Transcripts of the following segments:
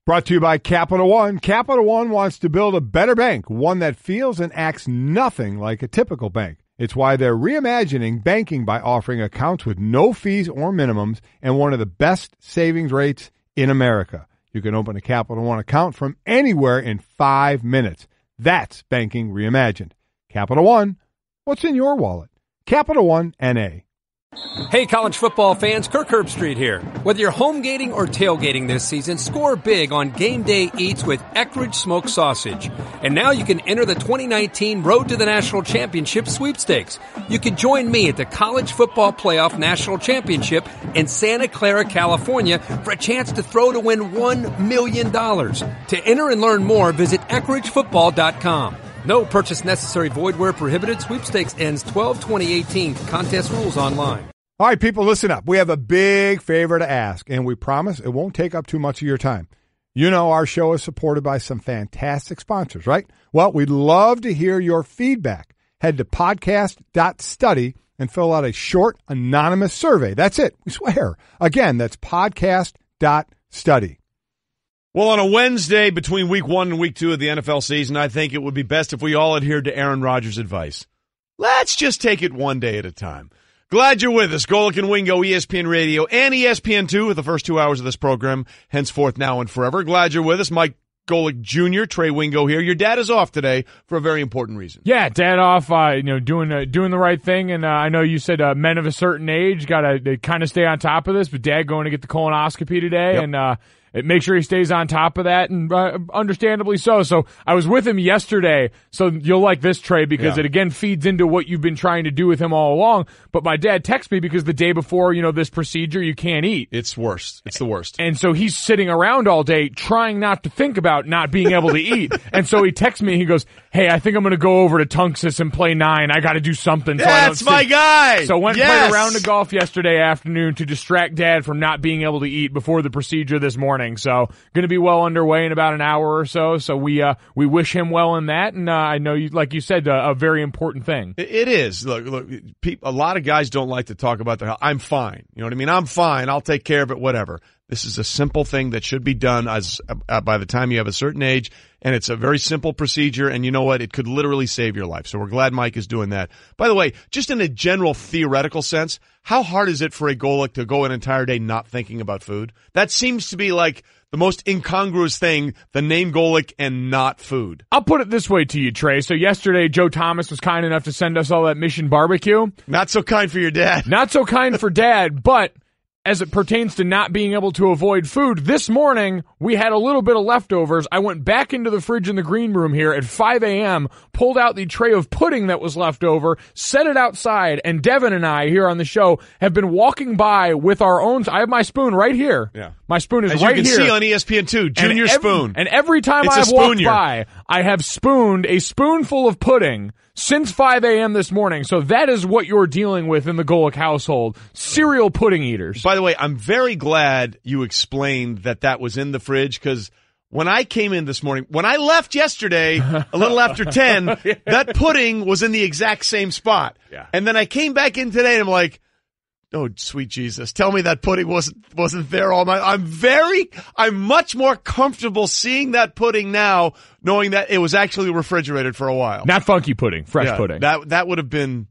Brought to you by Capital One. Capital One wants to build a better bank, one that feels and acts nothing like a typical bank. It's why they're reimagining banking by offering accounts with no fees or minimums and one of the best savings rates in America. You can open a Capital One account from anywhere in 5 minutes. That's banking reimagined. Capital One, what's in your wallet? Capital One, N.A. Hey, college football fans, Kirk Herbstreit here. Whether you're home gating or tailgating this season, score big on Game Day Eats with Eckrich Smoked Sausage. And now you can enter the 2019 Road to the National Championship sweepstakes. You can join me at the College Football Playoff National Championship in Santa Clara, California for a chance to throw to win $1 million. To enter and learn more, visit EckridgeFootball.com. No purchase necessary, void where prohibited. Sweepstakes ends 12/20/18. Contest rules online. All right, people, listen up. We have a big favor to ask, and we promise it won't take up too much of your time. You know our show is supported by some fantastic sponsors, right? Well, we'd love to hear your feedback. Head to podcast.study and fill out a short, anonymous survey. That's it. We swear. Again, that's podcast.study. Well, on a Wednesday between week 1 and week 2 of the NFL season, I think it would be best if we all adhered to Aaron Rodgers' advice. Let's just take it one day at a time. Glad you're with us. Golic and Wingo, ESPN Radio, and ESPN2 with the first 2 hours of this program, henceforth, now, and forever. Glad you're with us. Mike Golic Jr., Trey Wingo here. Your dad is off today for a very important reason. Yeah, dad off, doing the right thing. And I know you said men of a certain age got to kind of stay on top of this, but dad going to get the colonoscopy today. Yep. And make sure he stays on top of that, and understandably so. So I was with him yesterday, so you'll like this, Trey, because it again feeds into what you've been trying to do with him all along. But my dad texted me because the day before, this procedure, you can't eat. It's worse. It's the worst. And so he's sitting around all day trying not to think about not being able to eat. And so he texts me, he goes, hey, I think I'm going to go over to Tunxus and play 9. I got to do something. That's my guy. So went and played a round of golf yesterday afternoon to distract dad from not being able to eat before the procedure this morning. So going to be well underway in about an hour or so. So we wish him well in that. And I know, like you said, a very important thing. It is. Look, a lot of guys don't like to talk about their health. I'm fine. You know what I mean? I'm fine. I'll take care of it, whatever. This is a simple thing that should be done by the time you have a certain age, and it's a very simple procedure, and you know what? It could literally save your life. So we're glad Mike is doing that. By the way, just in a general theoretical sense, how hard is it for a Golic to go an entire day not thinking about food? That seems to be like the most incongruous thing, the name Golic and not food. I'll put it this way to you, Trey. So yesterday, Joe Thomas was kind enough to send us all that Mission Barbecue. Not so kind for your dad. Not so kind for dad, but as it pertains to not being able to avoid food, this morning we had a little bit of leftovers. I went back into the fridge in the green room here at 5 a.m., pulled out the tray of pudding that was left over, set it outside, and Devin and I here on the show have been walking by with our own. I have my spoon right here. Yeah. My spoon is As right you can here. see on ESPN2, Junior spoon. And every time I've walked by, I have spooned a spoonful of pudding since 5 a.m. this morning. So that is what you're dealing with in the Golic household. Serial pudding eaters. By the way, I'm very glad you explained that was in the fridge, because when I came in this morning, when I left yesterday, a little after 10, that pudding was in the exact same spot. Yeah. And then I came back in today and I'm like, oh, sweet Jesus, tell me that pudding wasn't there all night. I'm much more comfortable seeing that pudding now, knowing that it was actually refrigerated for a while. Not funky pudding, fresh pudding. That would have been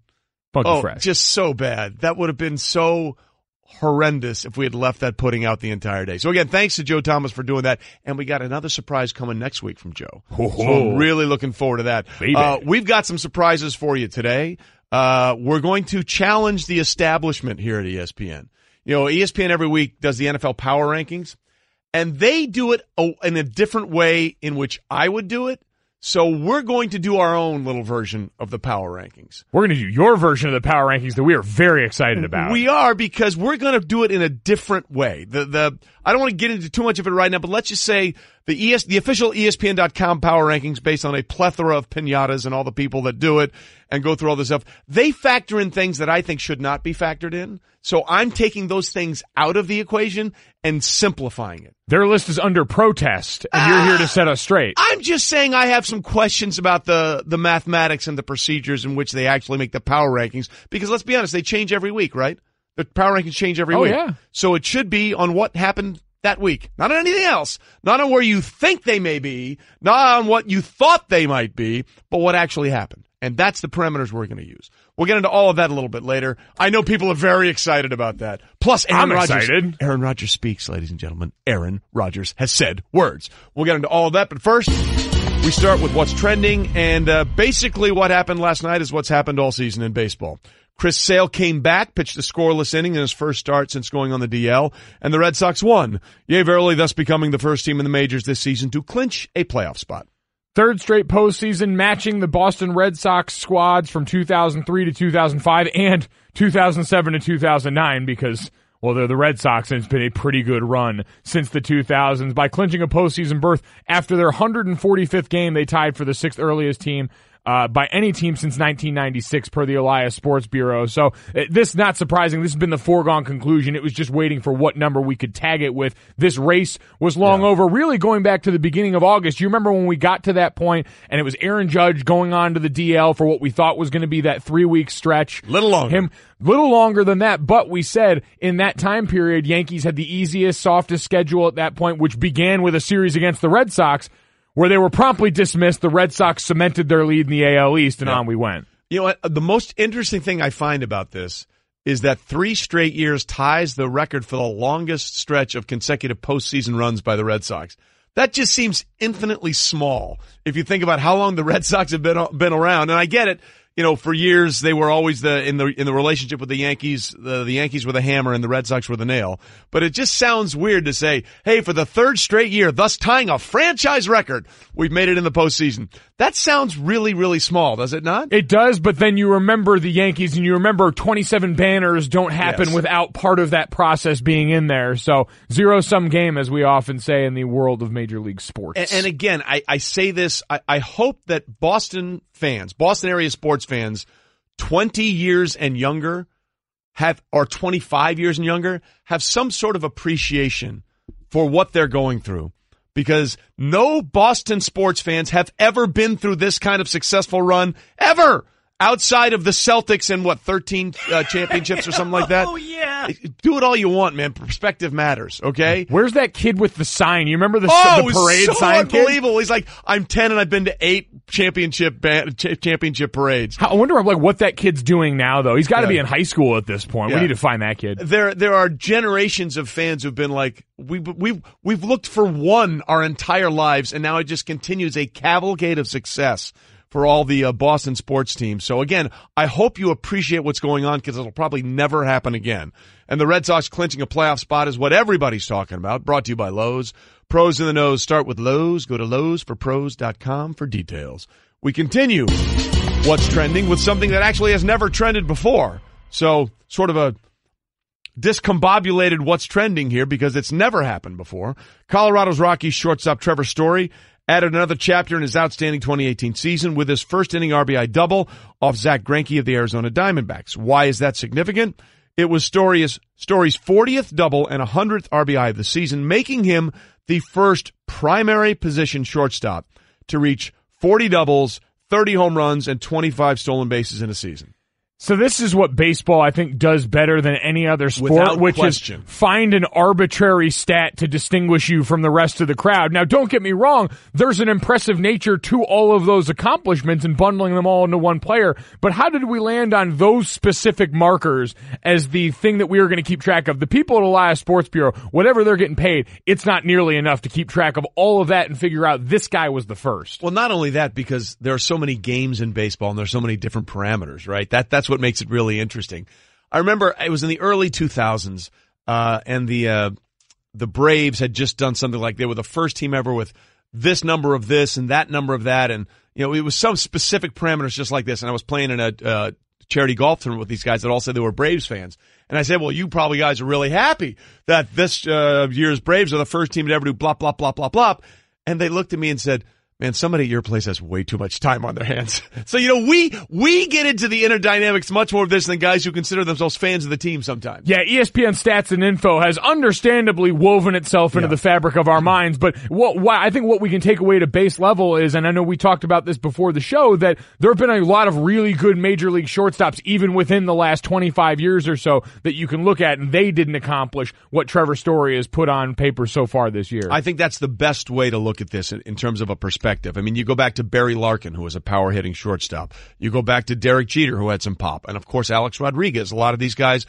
funky fresh. Just so bad. That would have been so horrendous if we had left that pudding out the entire day. So again, thanks to Joe Thomas for doing that. And we got another surprise coming next week from Joe. So I'm really looking forward to that. We've got some surprises for you today. We're going to challenge the establishment here at ESPN. ESPN every week does the NFL power rankings, and they do it in a different way in which I would do it. So we're going to do our own little version of the power rankings. We're going to do your version of the power rankings that we are very excited about. We are, because we're going to do it in a different way. I don't want to get into too much of it right now, but let's just say the official ESPN.com power rankings, based on a plethora of piñatas and all the people that do it and go through all this stuff, they factor in things that I think should not be factored in. So I'm taking those things out of the equation and simplifying it. Their list is under protest, and you're here to set us straight. I'm just saying I have some questions about the mathematics and the procedures in which they actually make the power rankings, because let's be honest, they change every week, right? The power rankings change every week. Yeah. So it should be on what happened that week. Not on anything else. Not on where you think they may be. Not on what you thought they might be, but what actually happened. And that's the parameters we're going to use. We'll get into all of that a little bit later. I know people are very excited about that. Plus, Aaron Rodgers. Excited. Aaron Rodgers speaks, ladies and gentlemen. Aaron Rodgers has said words. We'll get into all of that, but first, we start with what's trending, and basically what happened last night is what's happened all season in baseball. Chris Sale came back, pitched a scoreless inning in his first start since going on the DL, and the Red Sox won. Yay, verily, thus becoming the first team in the majors this season to clinch a playoff spot. Third straight postseason, matching the Boston Red Sox squads from 2003 to 2005 and 2007 to 2009 because, well, they're the Red Sox, and it's been a pretty good run since the 2000s. By clinching a postseason berth after their 145th game, they tied for the sixth earliest team by any team since 1996 per the Elias Sports Bureau. So this, not surprising, this has been the foregone conclusion. It was just waiting for what number we could tag it with. This race was long over, really going back to the beginning of August. You remember when we got to that point and it was Aaron Judge going on to the DL for what we thought was going to be that 3-week stretch. Little longer than that, but we said in that time period, Yankees had the easiest, softest schedule at that point, which began with a series against the Red Sox, where they were promptly dismissed. The Red Sox cemented their lead in the AL East, and on we went. You know what? The most interesting thing I find about this is that 3 straight years ties the record for the longest stretch of consecutive postseason runs by the Red Sox. That just seems infinitely small if you think about how long the Red Sox have been around. And I get it. You know, for years they were always in the relationship with the Yankees. The Yankees were the hammer and the Red Sox were the nail. But it just sounds weird to say, hey, for the third straight year, thus tying a franchise record, we've made it in the postseason. That sounds really, really small, does it not? It does, but then you remember the Yankees and you remember 27 banners don't happen without part of that process being in there. So zero-sum game, as we often say in the world of Major League sports. And again, I say this, I hope that Boston area sports fans, 20 years and younger or 25 years and younger, have some sort of appreciation for what they're going through. Because no Boston sports fans have ever been through this kind of successful run, ever, outside of the Celtics and 13 championships or something like that. Oh, yeah. Do it all you want, man. Perspective matters, okay? Where's that kid with the sign? You remember the parade so sign? Unbelievable. Kid? He's like, I'm 10 and I've been to 8 championship parades. I wonder what that kid's doing now, though. He's got to be in high school at this point. We need to find that kid. There are generations of fans who've been like, we've looked for one our entire lives, and now it just continues a cavalcade of success for all the Boston sports teams. So again, I hope you appreciate what's going on because it'll probably never happen again. And the Red Sox clinching a playoff spot is what everybody's talking about. Brought to you by Lowe's. Pros in the nose start with Lowe's. Go to lowesforpros.com for details. We continue what's trending with something that actually has never trended before. So sort of a discombobulated what's trending here because it's never happened before. Colorado's Rockies shortstop Trevor Story added another chapter in his outstanding 2018 season with his first inning RBI double off Zach Greinke of the Arizona Diamondbacks. Why is that significant? It was Story's 40th double and 100th RBI of the season, making him the first primary position shortstop to reach 40 doubles, 30 home runs, and 25 stolen bases in a season. So this is what baseball, I think, does better than any other sport, Without which question. is find an arbitrary stat to distinguish you from the rest of the crowd. Now, don't get me wrong. There's an impressive nature to all of those accomplishments and bundling them all into one player. But how did we land on those specific markers as the thing that we were going to keep track of? The people at Elias Sports Bureau, whatever they're getting paid, it's not nearly enough to keep track of all of that and figure out this guy was the first. Well, not only that, because there are so many games in baseball and there's so many different parameters, right? That's what makes it really interesting. I remember it was in the early 2000s, and the Braves had just done something like they were the first team ever with this number of this and that number of that, and it was some specific parameters just like this. And I was playing in a charity golf tournament with these guys that all said they were Braves fans, and I said, "Well, you probably guys are really happy that this year's Braves are the first team to ever do blah blah blah blah blah." And they looked at me and said, man, somebody at your place has way too much time on their hands. So, we get into the inner dynamics much more of this than guys who consider themselves fans of the team sometimes. Yeah, ESPN Stats and Info has understandably woven itself into the fabric of our minds, but I think what we can take away to base level is, and I know we talked about this before the show, that there have been a lot of really good major league shortstops even within the last 25 years or so that you can look at, and they didn't accomplish what Trevor Story has put on paper so far this year. I think that's the best way to look at this in terms of a perspective. I mean, you go back to Barry Larkin, who was a power-hitting shortstop. You go back to Derek Jeter, who had some pop. And, of course, Alex Rodriguez. A lot of these guys,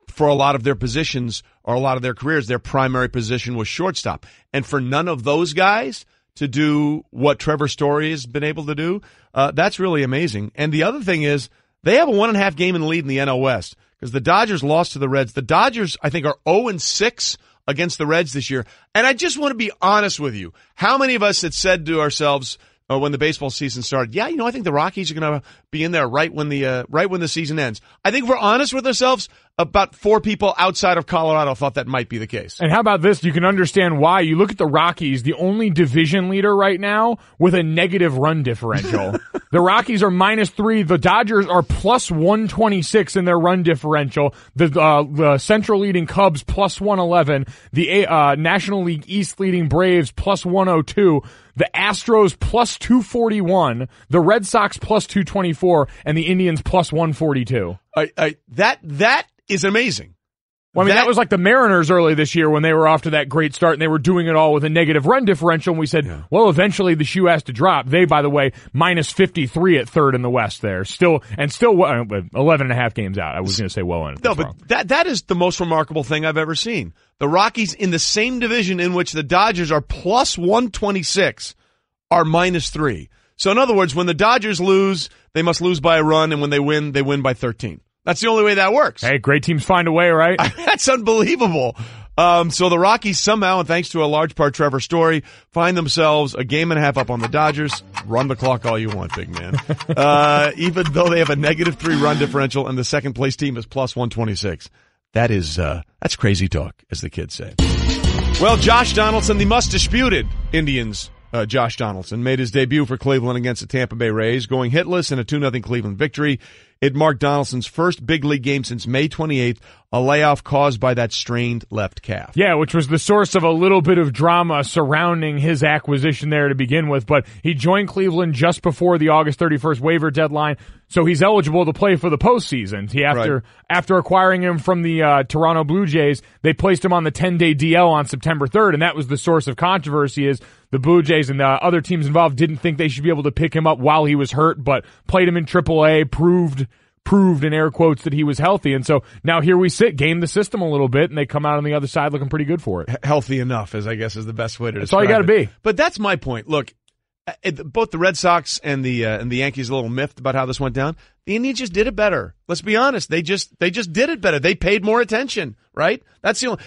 for a lot of their positions or a lot of their careers, their primary position was shortstop. And for none of those guys to do what Trevor Story has been able to do, that's really amazing. And the other thing is they have a 1.5 game in the lead in the NL West because the Dodgers lost to the Reds. The Dodgers, I think, are 0-6 against the Reds this year. And I just want to be honest with you. How many of us had said to ourselves when the baseball season started, I think the Rockies are going to be in there right when the season ends. I think if we're honest with ourselves, about 4 people outside of Colorado thought that might be the case. And how about this? You can understand why. You look at the Rockies, the only division leader right now with a negative run differential. The Rockies are -3. The Dodgers are +126 in their run differential. The Central leading Cubs +111. The National League East leading Braves +102. The Astros +241. The Red Sox +224. And the Indians +142. That is amazing. Well, I mean, that was like the Mariners early this year when they were off to that great start and they were doing it all with a negative run differential. And we said, well, eventually the shoe has to drop. They, by the way, -53 at third in the West there. Still 11.5 games out. I was going to say well in. No, but that is the most remarkable thing I've ever seen. The Rockies in the same division in which the Dodgers are +126 are -3. So in other words, when the Dodgers lose, they must lose by a run, and when they win by 13. That's the only way that works. Hey, great teams find a way, right? That's unbelievable. So the Rockies somehow, and thanks to a large part Trevor Story, find themselves a game and a half up on the Dodgers. Run the clock all you want, big man. Even though they have a -3 run differential and the second place team is +126. That's crazy talk, as the kids say. Well, Josh Donaldson, the much disputed Indians, Josh Donaldson, made his debut for Cleveland against the Tampa Bay Rays, going hitless in a 2-0 Cleveland victory. It marked Donaldson's first big league game since May 28th, a layoff caused by that strained left calf. Yeah, which was the source of a little bit of drama surrounding his acquisition there to begin with, but he joined Cleveland just before the August 31st waiver deadline, so he's eligible to play for the postseason. After acquiring him from the Toronto Blue Jays, they placed him on the 10-day DL on September 3rd, and that was the source of controversy is the Blue Jays and the other teams involved didn't think they should be able to pick him up while he was hurt, but played him in AAA, proved in air quotes that he was healthy. And so now here we sit, game the system a little bit, and they come out on the other side looking pretty good for it. Healthy enough, as I guess is the best way to describe it. That's all you got to be. But that's my point. Look, both the Red Sox and the Yankees are a little miffed about how this went down. The Indians just did it better. Let's be honest. They just did it better. They paid more attention, right?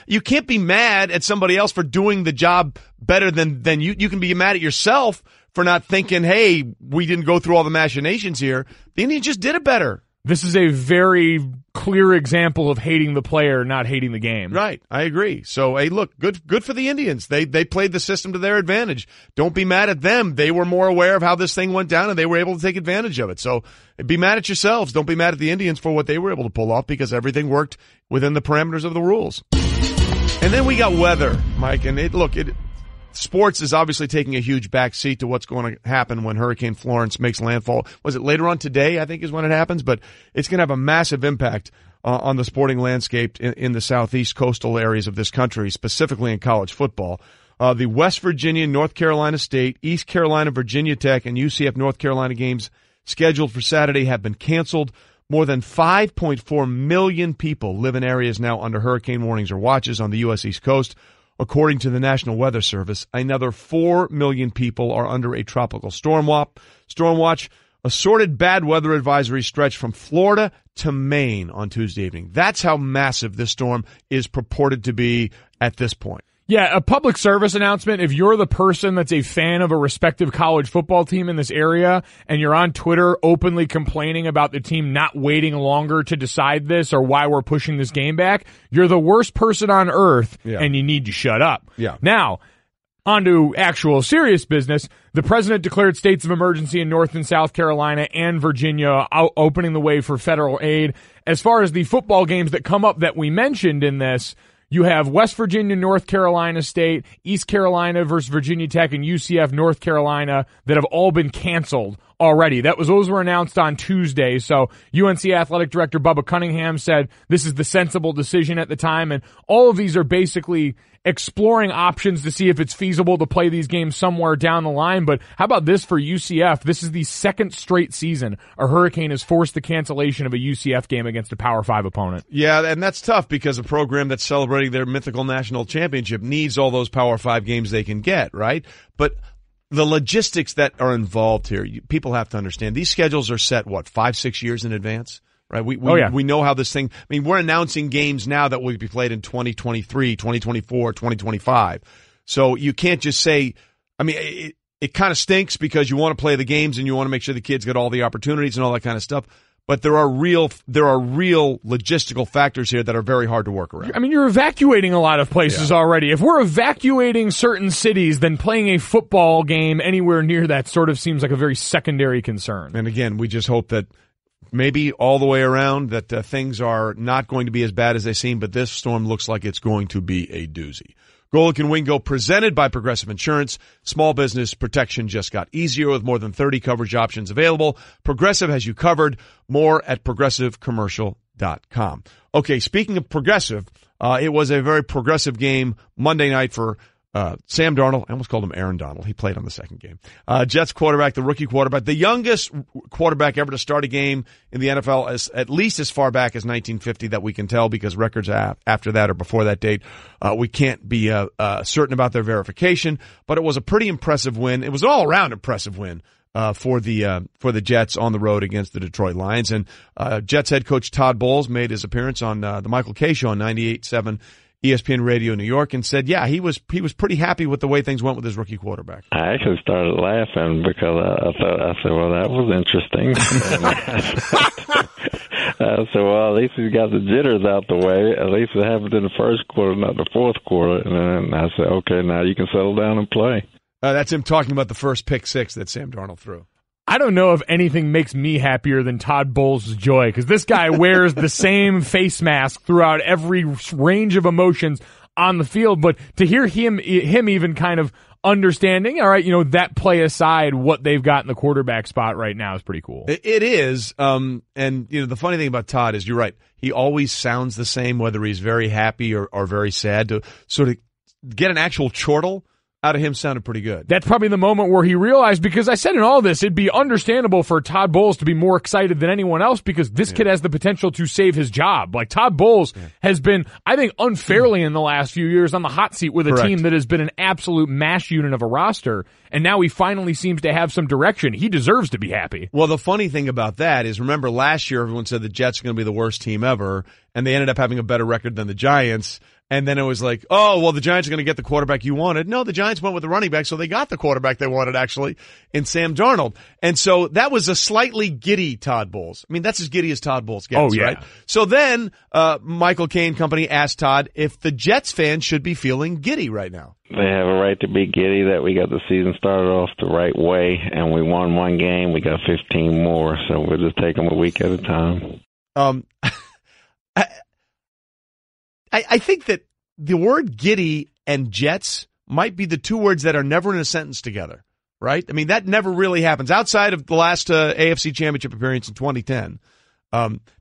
You can't be mad at somebody else for doing the job better than you. You can be mad at yourself for not thinking, hey, we didn't go through all the machinations here. The Indians just did it better. This is a very clear example of hating the player, not hating the game. Right. I agree. So, hey, look, good for the Indians. They played the system to their advantage. Don't be mad at them. They were more aware of how this thing went down, and they were able to take advantage of it. So, be mad at yourselves. Don't be mad at the Indians for what they were able to pull off because everything worked within the parameters of the rules. And then we got weather, Mike, and sports is obviously taking a huge backseat to what's going to happen when Hurricane Florence makes landfall. Was it later on today, I think, is when it happens? But it's going to have a massive impact on the sporting landscape in the southeast coastal areas of this country, specifically in college football. The West Virginia, North Carolina State, East Carolina, Virginia Tech, and UCF North Carolina games scheduled for Saturday have been canceled. More than 5.4 million people live in areas now under hurricane warnings or watches on the U.S. East Coast. According to the National Weather Service, another 4 million people are under a tropical storm watch. Assorted bad weather advisories stretch from Florida to Maine on Tuesday evening. That's how massive this storm is purported to be at this point. Yeah, a public service announcement. If you're the person that's a fan of a respective college football team in this area and you're on Twitter openly complaining about the team not waiting longer to decide this or why we're pushing this game back, you're the worst person on earth and you need to shut up. Yeah. Now, On to actual serious business. The president declared states of emergency in North and South Carolina and Virginia, opening the way for federal aid. As far as the football games that come up that we mentioned in this, you have West Virginia, North Carolina State, East Carolina versus Virginia Tech, and UCF, North Carolina, that have all been canceled already. Those were announced on Tuesday. So UNC Athletic Director Bubba Cunningham said this is the sensible decision at the time. And all of these are basically exploring options to see if it's feasible to play these games somewhere down the line. But how about this for UCF? This is the second straight season a Hurricane has forced the cancellation of a UCF game against a Power 5 opponent. Yeah, and that's tough because a program that's celebrating their mythical national championship needs all those Power 5 games they can get, right? But the logistics that are involved here, people have to understand. These schedules are set, 5-6 years in advance? Right. We know how this thing, we're announcing games now that will be played in 2023, 2024, 2025. So you can't just say, it kind of stinks because you want to play the games and you want to make sure the kids get all the opportunities and all that kind of stuff. But there are real logistical factors here that are very hard to work around. You're evacuating a lot of places already. If we're evacuating certain cities, then playing a football game anywhere near that sort of seems like a very secondary concern. And again, we just hope that maybe all the way around that things are not going to be as bad as they seem, but this storm looks like it's going to be a doozy. Golic and Wingo, presented by Progressive Insurance. Small business protection just got easier with more than 30 coverage options available. Progressive has you covered. More at progressivecommercial.com. Okay, speaking of Progressive, it was a very progressive game Monday night for Sam Darnold. I almost called him Aaron Donald. He played on the second game. Jets quarterback, the rookie quarterback, the youngest quarterback ever to start a game in the NFL, at least as far back as 1950 that we can tell, because records after that or before that date, we can't be certain about their verification. But it was a pretty impressive win. It was an all-around impressive win for the Jets on the road against the Detroit Lions. And Jets head coach Todd Bowles made his appearance on the Michael Kay Show on 98.7 ESPN Radio New York and said, he was pretty happy with the way things went with his rookie quarterback. I actually started laughing because I said, well, that was interesting. I said, well, at least he's got the jitters out the way. At least it happened in the first quarter, not the fourth quarter. And then I said, okay, now you can settle down and play. That's him talking about the first pick six that Sam Darnold threw. I don't know if anything makes me happier than Todd Bowles' joy, because this guy wears the same face mask throughout every range of emotions on the field. But to hear him even kind of understanding, all right, that play aside, what they've got in the quarterback spot right now is pretty cool. It is. And the funny thing about Todd is, you're right. He always sounds the same, whether he's very happy or very sad. To sort of get an actual chortle out of him sounded pretty good. That's probably the moment where he realized, because I said in all this, it'd be understandable for Todd Bowles to be more excited than anyone else because this kid has the potential to save his job. Like, Todd Bowles has been, I think, unfairly in the last few years on the hot seat with a team that has been an absolute mash unit of a roster, and now he finally seems to have some direction. He deserves to be happy. Well, the funny thing about that is, remember last year everyone said the Jets are going to be the worst team ever, and they ended up having a better record than the Giants. And then it was like, oh, well, the Giants are going to get the quarterback you wanted. No, the Giants went with the running back, so they got the quarterback they wanted, actually, in Sam Darnold. And so that was a slightly giddy Todd Bowles. That's as giddy as Todd Bowles gets, right? So then Michael Kay and company asked Todd if the Jets fans should be feeling giddy right now. They have a right to be giddy that we got the season started off the right way, and we won one game. We got 15 more, so we'll just take them a week at a time. I think that the word giddy and Jets might be the two words that are never in a sentence together, right? That never really happens. Outside of the last AFC Championship appearance in 2010,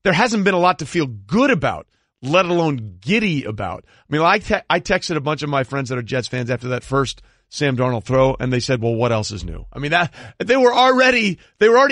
there hasn't been a lot to feel good about, let alone giddy about. I texted a bunch of my friends that are Jets fans after that first Sam Darnold throw, and they said, well, what else is new? That they were already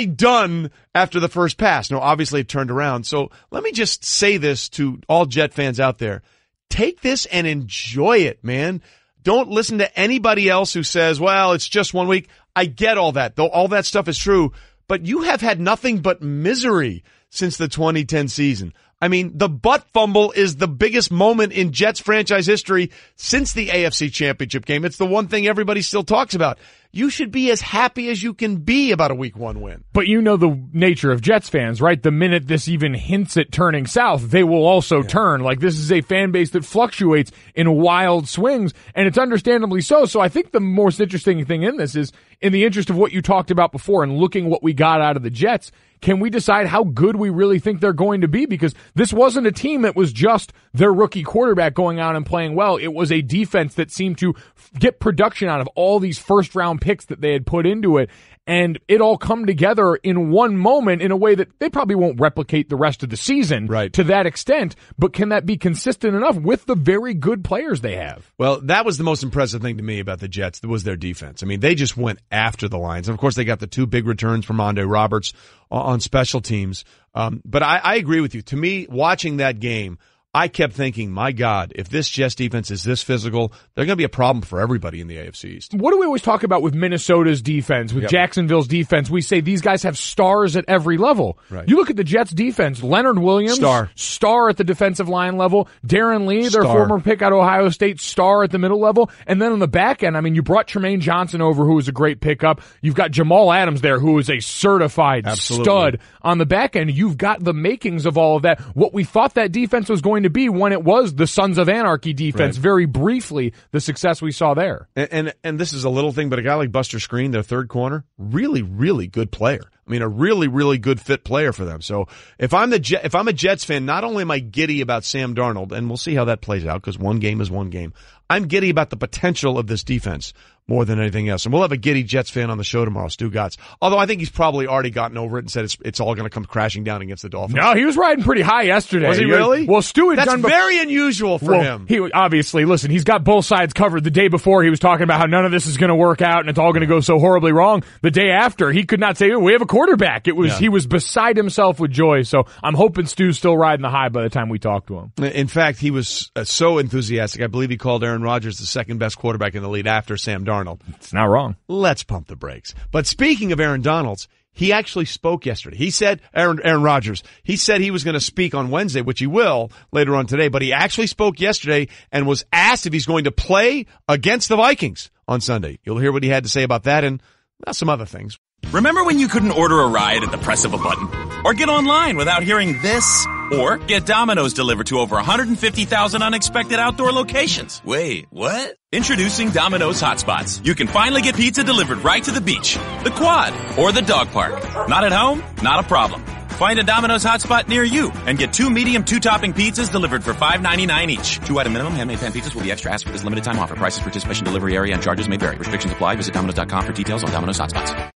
done after the first pass. Now, obviously it turned around. So let me just say this to all Jet fans out there. Take this and enjoy it, man. Don't listen to anybody else who says, well, it's just 1 week. I get all that, though all that stuff is true, but you have had nothing but misery since the 2010 season. The butt fumble is the biggest moment in Jets franchise history since the AFC Championship game. It's the one thing everybody still talks about. you should be as happy as you can be about a week 1 win. But you know the nature of Jets fans, right? The minute this even hints at turning south, they will also turn. Like, this is a fan base that fluctuates in wild swings, and it's understandably so. So I think the most interesting thing in this is, in the interest of what you talked about before and looking what we got out of the Jets, can we decide how good we really think they're going to be? Because this wasn't a team that was just their rookie quarterback going out and playing well. It was a defense that seemed to get production out of all these first-round picks that they had put into it. And it all come together in one moment in a way that they probably won't replicate the rest of the season to that extent. But can that be consistent enough with the very good players they have? Well, that was the most impressive thing to me about the Jets, was their defense. I mean, they just went after the Lions. And, of course, they got the 2 big returns from Andre Roberts on special teams. But I agree with you. To me, watching that game, I kept thinking, my God, if this Jets defense is this physical, they're going to be a problem for everybody in the AFC East. What do we always talk about with Minnesota's defense, with Jacksonville's defense? We say these guys have stars at every level. Right. You look at the Jets defense, Leonard Williams, star at the defensive line level, Darren Lee, their former pick out of Ohio State, star at the middle level, and then on the back end, I mean, you brought Tremaine Johnson over, who was a great pickup. You've got Jamal Adams there, who is a certified stud on the back end. You've got the makings of all of that. What we thought that defense was going to be when it was the Sons of Anarchy defense, very briefly, the success we saw there. And this is a little thing, but a guy like Buster Skrine, their third corner, really, really good player. I mean, a really, really good fit player for them. So if I'm a Jets fan, not only am I giddy about Sam Darnold, and we'll see how that plays out because one game is one game, I'm giddy about the potential of this defense more than anything else. And we'll have a giddy Jets fan on the show tomorrow, Stu Gotts. Although I think he's probably already gotten over it and said it's all going to come crashing down against the Dolphins. No, he was riding pretty high yesterday. Was he really? Well, Stu had That's done very unusual for him. He obviously, listen, he's got both sides covered. The day before, he was talking about how none of this is going to work out and it's all going to go so horribly wrong. The day after, he could not say, we have a quarterback. He was beside himself with joy. So I'm hoping Stu's still riding the high by the time we talk to him. In fact, he was so enthusiastic. I believe he called Aaron Rodgers the second best quarterback in the league after Sam Darnold. It's not wrong. Let's pump the brakes. But speaking of Aaron Donalds, he actually spoke yesterday. He said, Aaron Rodgers, he said he was going to speak on Wednesday, which he will later on today, but he actually spoke yesterday and was asked if he's going to play against the Vikings on Sunday. You'll hear what he had to say about that and some other things. Remember when you couldn't order a ride at the press of a button? Or get online without hearing this? Or get Domino's delivered to over 150,000 unexpected outdoor locations? Wait, what? Introducing Domino's Hotspots. You can finally get pizza delivered right to the beach, the quad, or the dog park. Not at home? Not a problem. Find a Domino's hotspot near you and get 2 medium 2-topping pizzas delivered for $5.99 each. 2-item minimum. Handmade pan pizzas will be extra asked for this limited time offer. Prices, participation, delivery area, and charges may vary. Restrictions apply. Visit Domino's.com for details on Domino's Hotspots.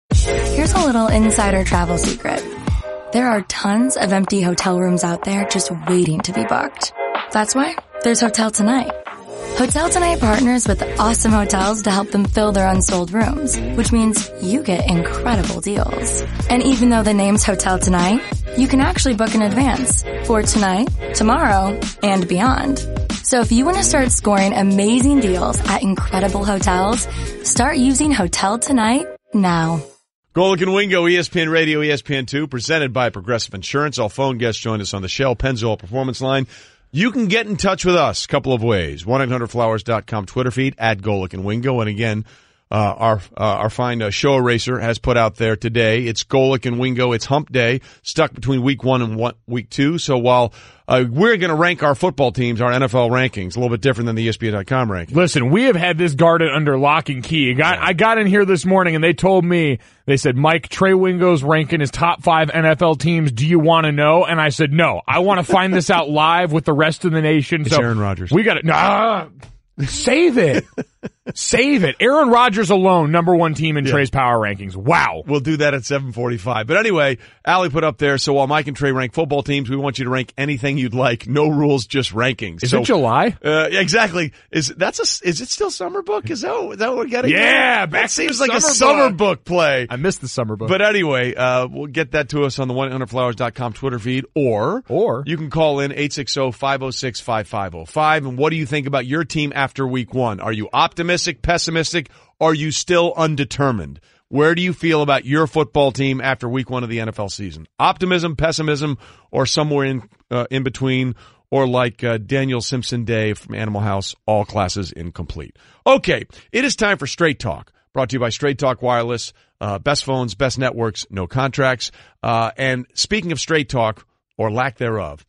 Here's a little insider travel secret. There are tons of empty hotel rooms out there just waiting to be booked. That's why there's Hotel Tonight. Hotel Tonight partners with awesome hotels to help them fill their unsold rooms, which means you get incredible deals. And even though the name's Hotel Tonight, you can actually book in advance for tonight, tomorrow, and beyond. So if you want to start scoring amazing deals at incredible hotels, start using Hotel Tonight now. Golic and Wingo, ESPN Radio, ESPN2, presented by Progressive Insurance. All phone guests join us on the Shell Pennzoil Performance Line. You can get in touch with us a couple of ways. 1-800-Flowers.com Twitter feed, @Golic and Wingo. And again, our fine show eraser has put out there today. It's Golic and Wingo. It's hump day, stuck between week 1 and week 2. So while we're going to rank our football teams, our NFL rankings, a little bit different than the ESPN.com rankings. Listen, we have had this guarded under lock and key. I got in here this morning and they told me, they said, Mike, Trey Wingo's ranking his top 5 NFL teams. Do you want to know? And I said, no. I want to find this out live with the rest of the nation. It's Aaron Rodgers. We got it. Save it. Save it. Aaron Rodgers alone, number 1 team in Trey's power rankings. Wow. We'll do that at 7:45. But anyway, Allie put up there, so while Mike and Trey rank football teams, we want you to rank anything you'd like. No rules, just rankings. Is it July? Exactly. Is it still summer book? Is that what we're getting? Yeah, that seems like a summer book play. I missed the summer book. But anyway, we'll get that to us on the 1-800-Flowers.com Twitter feed, or you can call in 860-506-5505. And what do you think about your team after week 1? Are you optimistic, pessimistic? Are you still undetermined? Where do you feel about your football team after week 1 of the NFL season? Optimism, pessimism, or somewhere in between, or like Daniel Simpson Day from Animal House, all classes incomplete. Okay, it is time for Straight Talk. brought to you by Straight Talk Wireless. Best phones, best networks, no contracts. And speaking of Straight Talk, or lack thereof,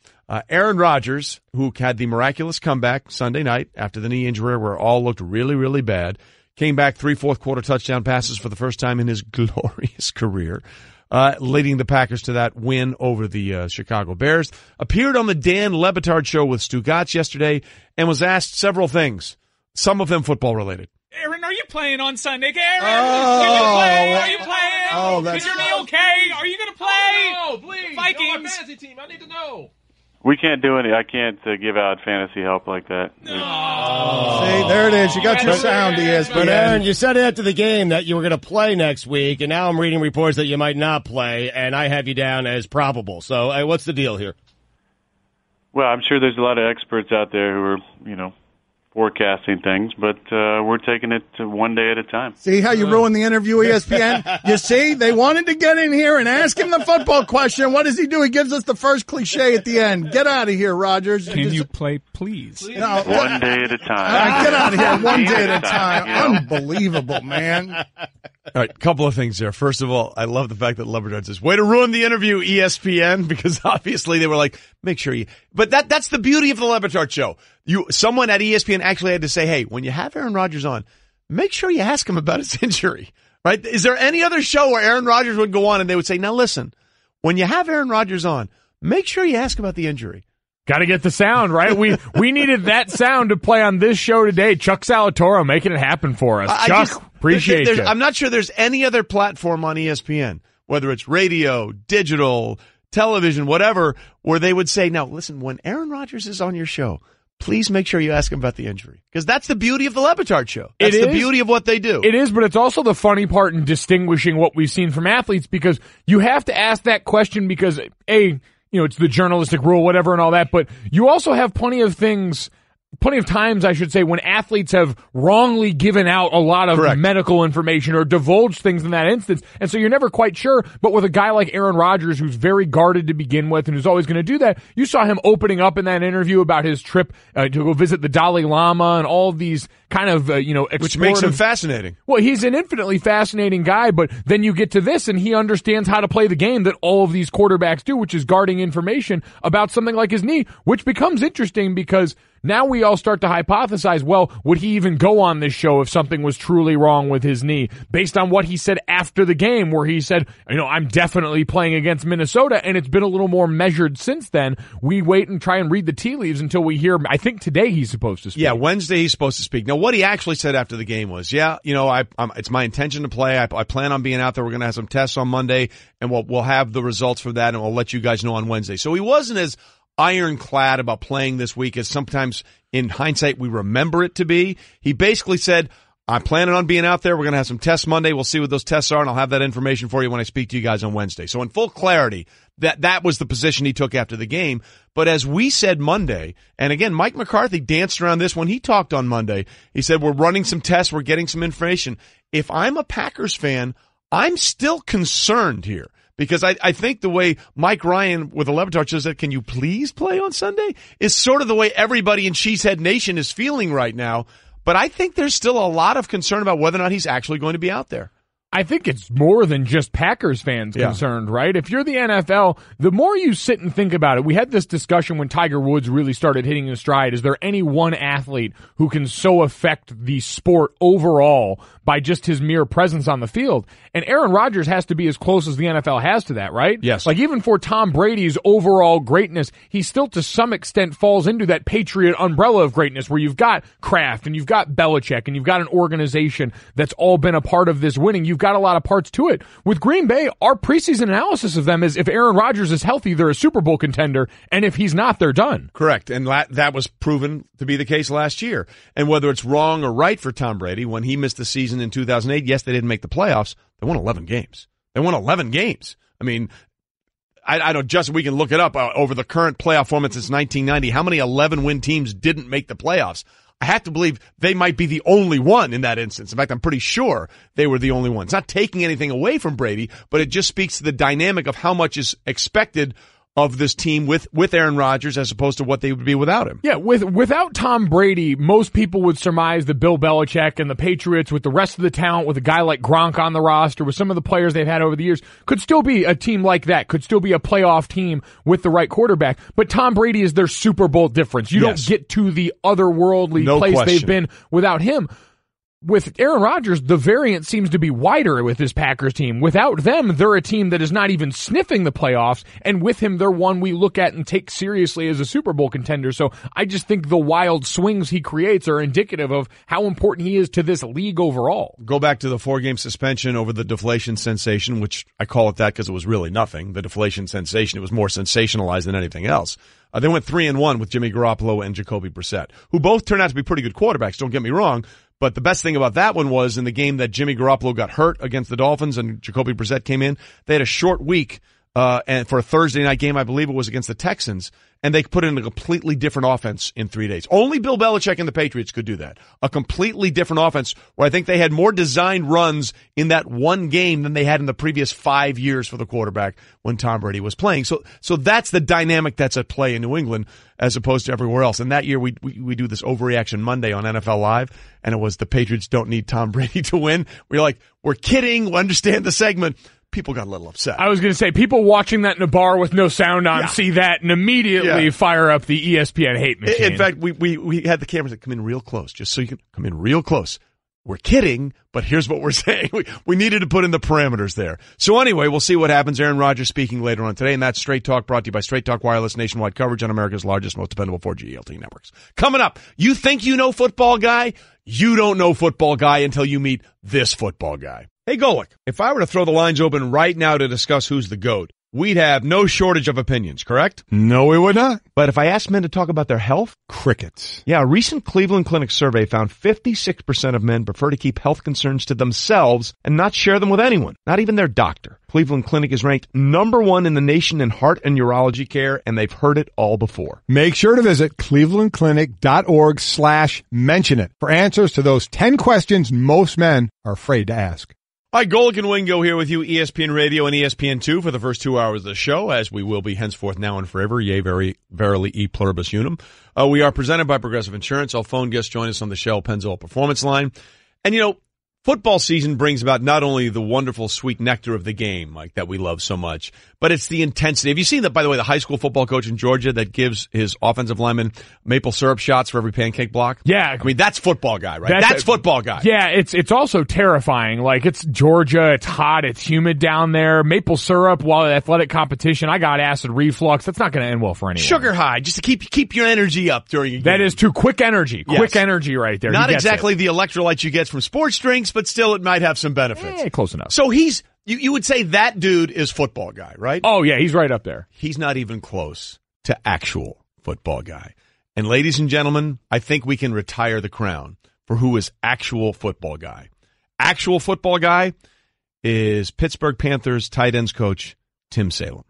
Aaron Rodgers, who had the miraculous comeback Sunday night after the knee injury where all looked really, really bad, came back 3 fourth-quarter touchdown passes for the first time in his glorious career, leading the Packers to that win over the Chicago Bears. Appeared on the Dan Le Batard Show with Stu Gatz yesterday and was asked several things, some of them football-related. Aaron, are you playing on Sunday? Aaron, are you gonna play? Are you playing? Oh, that's... Is your knee okay? Are you going to play? No, please. Vikings. You're my fantasy team. I need to know. We can't do any. I can't give out fantasy help like that. No. See, there it is. You got your sound, ESPN. But Aaron, you said after the game that you were going to play next week, and now I'm reading reports that you might not play, and I have you down as probable. So what's the deal here? Well, I'm sure there's a lot of experts out there who are, forecasting things, but we're taking it one day at a time. See how you ruined the interview, ESPN? You see, they wanted to get in here and ask him the football question. What does he do? He gives us the first cliche at the end. Get out of here, Rodgers. Can you play, please? No, one day at a time. Get out of here. One day at a time. Unbelievable, man. All right, couple of things there. First of all, I love the fact that Le Batard says, way to ruin the interview, ESPN, because obviously they were like, make sure you, but that's the beauty of the Le Batard Show. Someone at ESPN actually had to say, hey, when you have Aaron Rodgers on, make sure you ask him about his injury, right? Is there any other show where Aaron Rodgers would go on and they would say, now listen, when you have Aaron Rodgers on, make sure you ask about the injury. Got to get the sound, right? We needed that sound to play on this show today. Chuck Salatoro making it happen for us. Chuck, appreciate it. I'm not sure there's any other platform on ESPN, whether it's radio, digital, television, whatever, where they would say, now listen, when Aaron Rodgers is on your show, please make sure you ask him about the injury. Because that's the beauty of the Le Batard Show. That's the beauty of what they do. It is, but it's also the funny part in distinguishing what we've seen from athletes, because you have to ask that question because, it's the journalistic rule, whatever, and all that, but you also have plenty of times, I should say, when athletes have wrongly given out a lot of medical information or divulged things in that instance, and so you're never quite sure. But with a guy like Aaron Rodgers, who's very guarded to begin with and who's always going to do that, you saw him opening up in that interview about his trip to go visit the Dalai Lama and all of these kind of, which makes him fascinating. Well, he's an infinitely fascinating guy, but then you get to this and he understands how to play the game that all of these quarterbacks do, which is guarding information about something like his knee, which becomes interesting because now we all start to hypothesize, well, would he even go on this show if something was truly wrong with his knee? Based on what he said after the game, where he said, I'm definitely playing against Minnesota, and it's been a little more measured since then. We wait and try and read the tea leaves until we hear, I think today he's supposed to speak. Yeah, Wednesday he's supposed to speak. Now, what he actually said after the game was, it's my intention to play. I plan on being out there. We're going to have some tests on Monday, and we'll have the results for that, and we'll let you guys know on Wednesday. So he wasn't as ironclad about playing this week as sometimes in hindsight we remember it to be. He basically said, I'm planning on being out there. We're going to have some tests Monday. We'll see what those tests are, and I'll have that information for you when I speak to you guys on Wednesday. So in full clarity, that was the position he took after the game. But as we said Monday, and again, Mike McCarthy danced around this when he talked on Monday. He said, we're running some tests. We're getting some information. If I'm a Packers fan, I'm still concerned here. Because I think the way Mike Ryan with the Le Batard Show said, can you please play on Sunday, is sort of the way everybody in Cheesehead Nation is feeling right now. But I think there's still a lot of concern about whether or not he's actually going to be out there. I think it's more than just Packers fans concerned, right? If you're the NFL, the more you sit and think about it, we had this discussion when Tiger Woods really started hitting his stride. Is there any one athlete who can so affect the sport overall by just his mere presence on the field? And Aaron Rodgers has to be as close as the NFL has to that, right? Yes. Like even for Tom Brady's overall greatness, he still to some extent falls into that Patriot umbrella of greatness where you've got Kraft and you've got Belichick and you've got an organization that's all been a part of this winning. You've got a lot of parts to it. With Green Bay, our preseason analysis of them is if Aaron Rodgers is healthy, they're a Super Bowl contender, and if he's not, they're done. Correct, and that was proven to be the case last year. And whether it's wrong or right for Tom Brady, when he missed the season in 2008, yes, they didn't make the playoffs. They won 11 games. I mean, I know, Justin, we can look it up over the current playoff format since 1990. How many 11-win teams didn't make the playoffs? I have to believe they might be the only one in that instance. In fact, I'm pretty sure they were the only ones. Not taking anything away from Brady, but it just speaks to the dynamic of how much is expected of this team with Aaron Rodgers as opposed to what they would be without him. Yeah, without Tom Brady, most people would surmise that Bill Belichick and the Patriots, with the rest of the talent, with a guy like Gronk on the roster, with some of the players they've had over the years, could still be a team like that, could still be a playoff team with the right quarterback. But Tom Brady is their Super Bowl difference. You don't get to the otherworldly place they've been without him. With Aaron Rodgers, the variance seems to be wider with this Packers team. Without them, they're a team that is not even sniffing the playoffs, and with him, they're one we look at and take seriously as a Super Bowl contender. So I just think the wild swings he creates are indicative of how important he is to this league overall. Go back to the 4-game suspension over the deflation sensation, which I call it that because it was really nothing. The deflation sensation, it was more sensationalized than anything else. They went 3-1 with Jimmy Garoppolo and Jacoby Brissett, who both turned out to be pretty good quarterbacks, don't get me wrong. But the best thing about that one was in the game that Jimmy Garoppolo got hurt against the Dolphins and Jacoby Brissett came in, they had a short week and for a Thursday night game, I believe it was against the Texans, and they put in a completely different offense in 3 days. Only Bill Belichick and the Patriots could do that. A completely different offense where I think they had more designed runs in that one game than they had in the previous 5 years for the quarterback when Tom Brady was playing. So that's the dynamic that's at play in New England as opposed to everywhere else. And that year we do this Overreaction Monday on NFL Live, and it was the Patriots don't need Tom Brady to win. We're like, we're kidding. We understand the segment. People got a little upset. I was going to say, people watching that in a bar with no sound on see that and immediately fire up the ESPN hate machine. In fact, we had the cameras that come in real close, just so you can come in real close. We're kidding, but here's what we're saying. We needed to put in the parameters there. So anyway, we'll see what happens. Aaron Rodgers speaking later on today, and that's Straight Talk, brought to you by Straight Talk Wireless, nationwide coverage on America's largest, most dependable 4G LTE networks. Coming up, you think you know football guy? You don't know football guy until you meet this football guy. Hey, Golic, if I were to throw the lines open right now to discuss who's the GOAT, we'd have no shortage of opinions, correct? No, we would not. But if I asked men to talk about their health? Crickets. Yeah, a recent Cleveland Clinic survey found 56% of men prefer to keep health concerns to themselves and not share them with anyone, not even their doctor. Cleveland Clinic is ranked #1 in the nation in heart and urology care, and they've heard it all before. Make sure to visit clevelandclinic.org/mention it for answers to those 10 questions most men are afraid to ask. Hi, Golic and Wingo here with you, ESPN Radio and ESPN2 for the first 2 hours of the show, as we will be henceforth now and forever, yea, verily, e pluribus unum. We are presented by Progressive Insurance. Our phone guests join us on the Shell Pennzoil Performance Line. And, you know, football season brings about not only the wonderful sweet nectar of the game, like that we love so much, but it's the intensity. Have you seen that, by the way, the high school football coach in Georgia that gives his offensive linemen maple syrup shots for every pancake block? Yeah. I mean, that's football guy, right? That's football guy. Yeah, it's also terrifying. Like, it's Georgia, it's hot, it's humid down there. Maple syrup while at athletic competition, I got acid reflux. That's not going to end well for anyone. Sugar high, just to keep your energy up during a game. That is too quick energy. Yes. Quick energy right there. Not exactly the electrolytes you get from sports drinks, but still it might have some benefits. Close enough. So you would say that dude is football guy, right? Oh, yeah, he's right up there. He's not even close to actual football guy. And ladies and gentlemen, I think we can retire the crown for who is actual football guy. Actual football guy is Pittsburgh Panthers tight ends coach Tim Salem.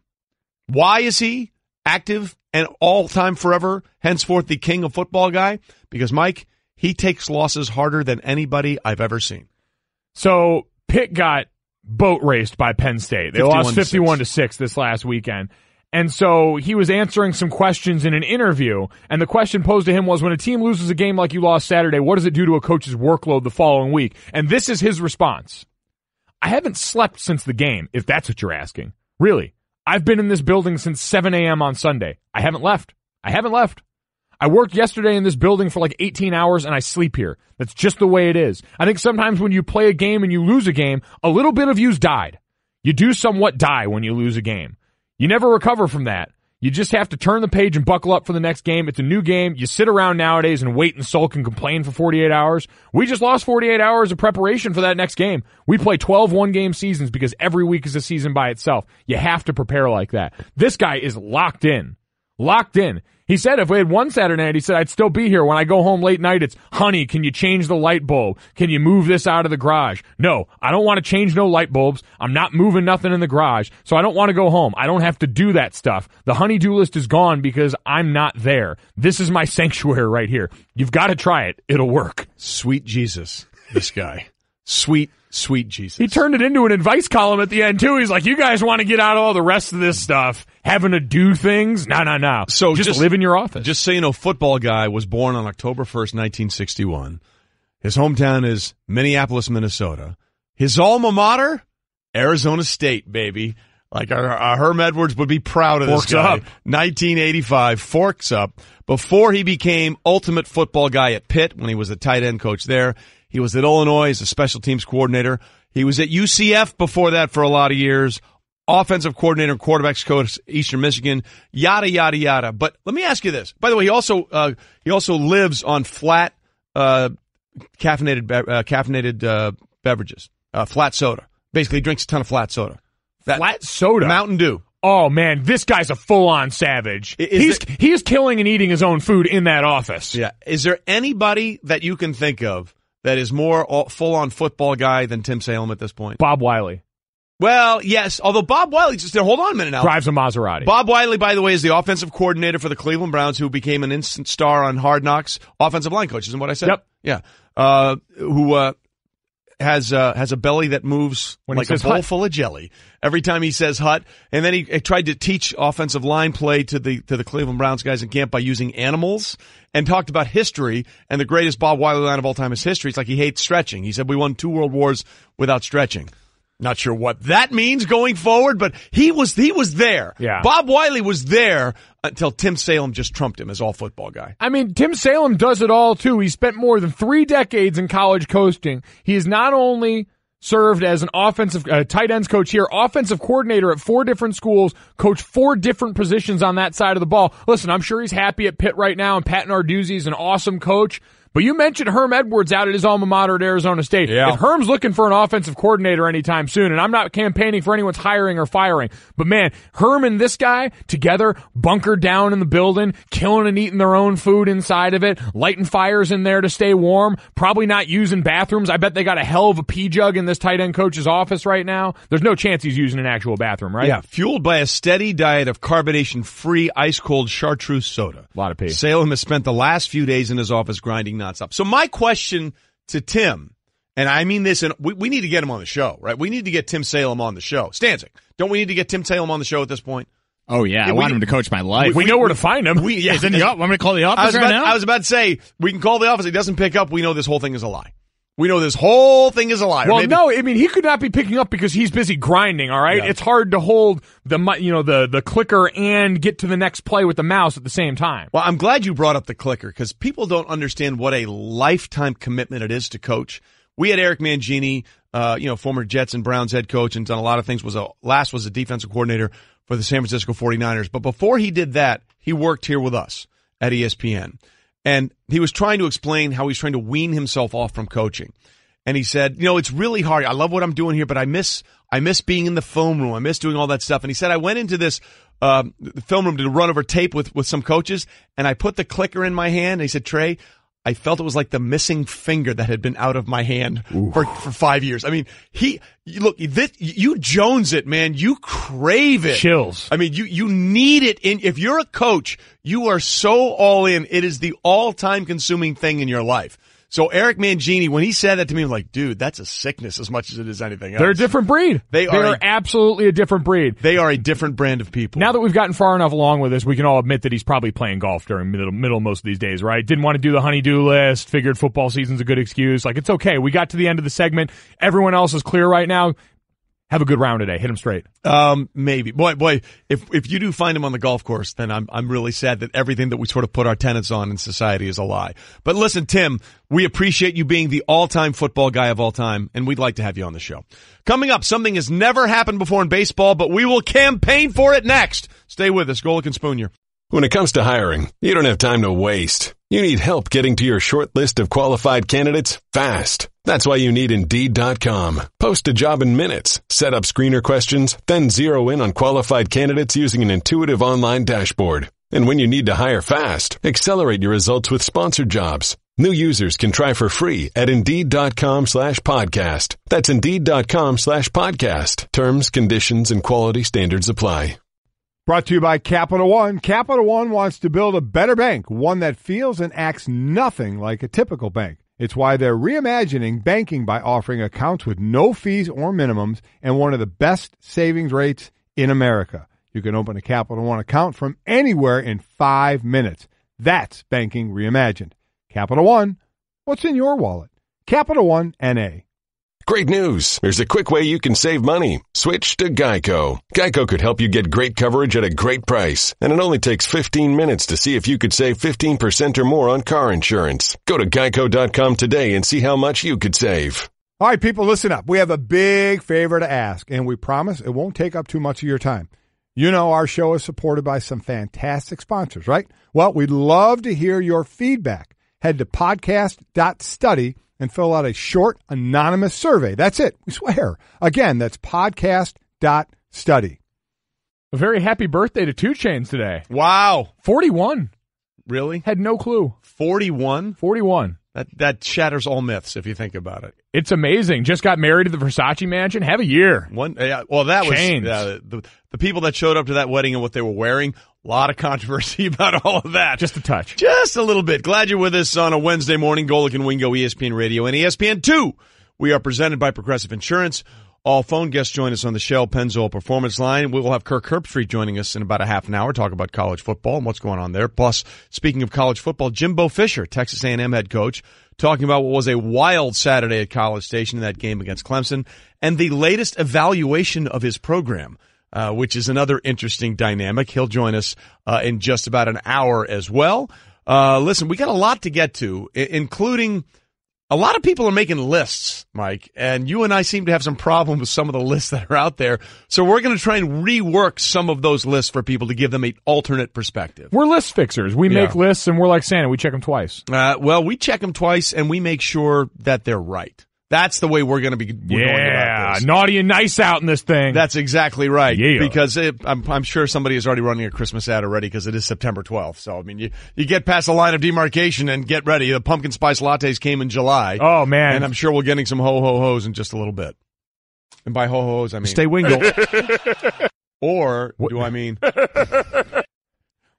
Why is he active and all-time forever, henceforth the king of football guy? Because, Mike, he takes losses harder than anybody I've ever seen. So Pitt got boat raced by Penn State. They lost 51-6 this last weekend. And so he was answering some questions in an interview, and the question posed to him was, when a team loses a game like you lost Saturday, what does it do to a coach's workload the following week? And this is his response. I haven't slept since the game, if that's what you're asking. Really. I've been in this building since 7 a.m. on Sunday. I haven't left. I worked yesterday in this building for like 18 hours, and I sleep here. That's just the way it is. I think sometimes when you play a game and you lose a game, a little bit of you's died. You do somewhat die when you lose a game. You never recover from that. You just have to turn the page and buckle up for the next game. It's a new game. You sit around nowadays and wait and sulk and complain for 48 hours. We just lost 48 hours of preparation for that next game. We play 12 one-game seasons because every week is a season by itself. You have to prepare like that. This guy is locked in. Locked in. He said if we had one Saturday night, he said, I'd still be here. When I go home late night, it's, honey, can you change the light bulb? Can you move this out of the garage? No, I don't want to change no light bulbs. I'm not moving nothing in the garage, so I don't want to go home. I don't have to do that stuff. The honey-do list is gone because I'm not there. This is my sanctuary right here. You've got to try it. It'll work. Sweet Jesus, this guy. Sweet Sweet Jesus. He turned it into an advice column at the end, too. He's like, you guys want to get out of all the rest of this stuff, having to do things? No. So just live in your office. Just so you know, football guy was born on October 1st, 1961. His hometown is Minneapolis, Minnesota. His alma mater, Arizona State, baby. Like our Herm Edwards would be proud of this guy. 1985, Forks Up. Before he became ultimate football guy at Pitt, when he was the tight end coach there, he was at Illinois as a special teams coordinator. He was at UCF before that for a lot of years. Offensive coordinator and quarterbacks coach, Eastern Michigan, yada, yada, yada. But let me ask you this. By the way, he also lives on flat, caffeinated beverages, flat soda. Basically, he drinks a ton of flat soda. Flat soda? Mountain Dew. Oh, man, this guy's a full-on savage. He's killing and eating his own food in that office. Yeah. Is there anybody that you can think of that is more full-on football guy than Tim Salem at this point? Bob Wiley. Well, yes, although Bob Wiley, hold on a minute now. Drives a Maserati. Bob Wiley, by the way, is the offensive coordinator for the Cleveland Browns, who became an instant star on Hard Knocks. Offensive line coach, isn't what I said? Yep. Yeah. Who has a belly that moves when like a bowl full of jelly every time he says hut. And then he tried to teach offensive line play to the Cleveland Browns guys in camp by using animals, and talked about history, and the greatest Bob Wiley line of all time is history. It's like he hates stretching. He said we won 2 world wars without stretching. Not sure what that means going forward, but he was there. Yeah. Bob Wiley was there until Tim Salem just trumped him as all football guy. I mean, Tim Salem does it all, too. He spent more than 3 decades in college coaching. He is not only served as an offensive tight ends coach here, offensive coordinator at 4 different schools, coached 4 different positions on that side of the ball. Listen, I'm sure he's happy at Pitt right now, and Pat Narduzzi is an awesome coach. But you mentioned Herm Edwards out at his alma mater at Arizona State. Yeah. If Herm's looking for an offensive coordinator anytime soon, and I'm not campaigning for anyone's hiring or firing, but man, Herm and this guy together, bunkered down in the building, killing and eating their own food inside of it, lighting fires in there to stay warm, probably not using bathrooms. I bet they got a hell of a pee jug in this tight end coach's office right now. There's no chance he's using an actual bathroom, right? Yeah, fueled by a steady diet of carbonation-free, ice-cold chartreuse soda. A lot of pee. Salem has spent the last few days in his office grinding nonstop. So my question to Tim, and I mean this, and we need to get him on the show, right? We need to get Tim Salem on the show. Stanzik, don't we need to get Tim Salem on the show at this point? Oh, yeah. I want him to coach my life. We know where to find him. Want me to call the office now? I was about to say, we can call the office. He doesn't pick up. We know this whole thing is a lie. We know this whole thing is a lie. Well, no, I mean, he could not be picking up because he's busy grinding, all right? Yeah. It's hard to hold the clicker and get to the next play with the mouse at the same time. Well, I'm glad you brought up the clicker because people don't understand what a lifetime commitment it is to coach. We had Eric Mangini, former Jets and Browns head coach, and done a lot of things. Was a defensive coordinator for the San Francisco 49ers. But before he did that, he worked here with us at ESPN. And he was trying to explain how he's trying to wean himself off from coaching. And he said, it's really hard. I love what I'm doing here, but I miss being in the film room. I miss doing all that stuff. And he said, I went into this film room to run over tape with some coaches, and I put the clicker in my hand. And he said, Trey, I felt it was like the missing finger that had been out of my hand for 5 years. I mean, you Jones it, man. You crave it. Chills. I mean, you need it. If you're a coach, you are so all in. It is the all-time consuming thing in your life. So Eric Mangini, when he said that to me, I'm like, dude, that's a sickness as much as it is anything else. They're a different breed. They are absolutely a different breed. They are a different brand of people. Now that we've gotten far enough along with this, we can all admit that he's probably playing golf during middle most of these days, right? Didn't want to do the honey-do list, figured football season's a good excuse. Like, it's okay. We got to the end of the segment. Everyone else is clear right now. Have a good round today. Hit him straight. Maybe. Boy, if you do find him on the golf course, then I'm really sad that everything that we sort of put our tenets on in society is a lie. But listen, Tim, we appreciate you being the all-time football guy of all time, and we'd like to have you on the show. Coming up, something has never happened before in baseball, but we will campaign for it next. Stay with us. Golic and Jr. When it comes to hiring, you don't have time to waste. You need help getting to your short list of qualified candidates fast. That's why you need Indeed.com. Post a job in minutes, set up screener questions, then zero in on qualified candidates using an intuitive online dashboard. And when you need to hire fast, accelerate your results with sponsored jobs. New users can try for free at Indeed.com/podcast. That's Indeed.com/podcast. Terms, conditions, and quality standards apply. Brought to you by Capital One. Capital One wants to build a better bank, one that feels and acts nothing like a typical bank. It's why they're reimagining banking by offering accounts with no fees or minimums and one of the best savings rates in America. You can open a Capital One account from anywhere in 5 minutes. That's banking reimagined. Capital One, what's in your wallet? Capital One, N.A. Great news. There's a quick way you can save money. Switch to Geico. Geico could help you get great coverage at a great price. And it only takes 15 minutes to see if you could save 15% or more on car insurance. Go to geico.com today and see how much you could save. All right, people, listen up. We have a big favor to ask, and we promise it won't take up too much of your time. You know our show is supported by some fantastic sponsors, right? Well, we'd love to hear your feedback. Head to podcast.study and fill out a short, anonymous survey. That's it. We swear. Again, that's podcast.study. A very happy birthday to 2 Chainz today. Wow. 41. Really? Had no clue. 41? 41. That shatters all myths if you think about it. It's amazing. Just got married at the Versace mansion. Have a year. That Chainz. was the people that showed up to that wedding and what they were wearing. A lot of controversy about all of that. Just a touch. Just a little bit. Glad you're with us on a Wednesday morning. Golic and Wingo, ESPN Radio and ESPN 2. We are presented by Progressive Insurance. All phone guests join us on the Shell Pennzoil Performance Line. We will have Kirk Herbstreit joining us in about a half an hour, talk about college football and what's going on there. Plus, speaking of college football, Jimbo Fisher, Texas A&M head coach, talking about what was a wild Saturday at College Station in that game against Clemson and the latest evaluation of his program, which is another interesting dynamic. He'll join us in just about an hour as well. Listen, we got a lot to get to, including a lot of people are making lists, Mike, and you and I seem to have some problem with some of the lists that are out there. So we're going to try and rework some of those lists for people to give them an alternate perspective. We're list fixers. We make lists, and we're like Santa. We check them twice. Well, we check them twice, and we make sure that they're right. That's the way we're going to be going about this. Naughty and nice out in this thing. That's exactly right. Yeah. Because I'm sure somebody is already running a Christmas ad already because it is September 12th. So, I mean, you get past the line of demarcation and get ready. The pumpkin spice lattes came in July. Oh, man. And I'm sure we're getting some ho-ho-hos in just a little bit. And by ho-ho-hos, I mean... Stay Wingo. Or, do I mean...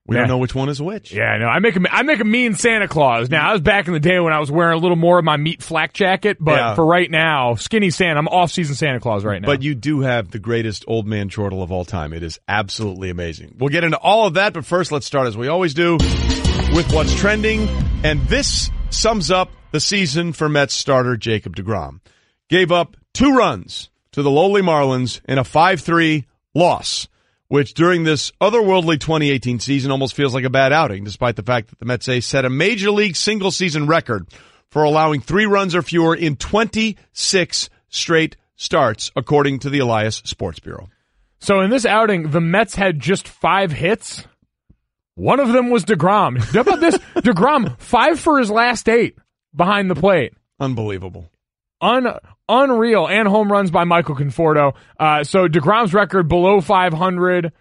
We don't know which one is which. Yeah, no, I make a mean Santa Claus. Now, I was back in the day when I was wearing a little more of my meat flak jacket, but for right now, skinny Santa, I'm off-season Santa Claus right now. But you do have the greatest old man chortle of all time. It is absolutely amazing. We'll get into all of that, but first let's start, as we always do, with what's trending. And this sums up the season for Mets starter Jacob deGrom. Gave up 2 runs to the lowly Marlins in a 5-3 loss, which during this otherworldly 2018 season almost feels like a bad outing, despite the fact that the Mets ace set a major league single-season record for allowing 3 runs or fewer in 26 straight starts, according to the Elias Sports Bureau. So in this outing, the Mets had just 5 hits. One of them was deGrom. How about this? deGrom, 5 for his last 8 behind the plate. Unbelievable. Unreal, and home runs by Michael Conforto. So deGrom's record below 500.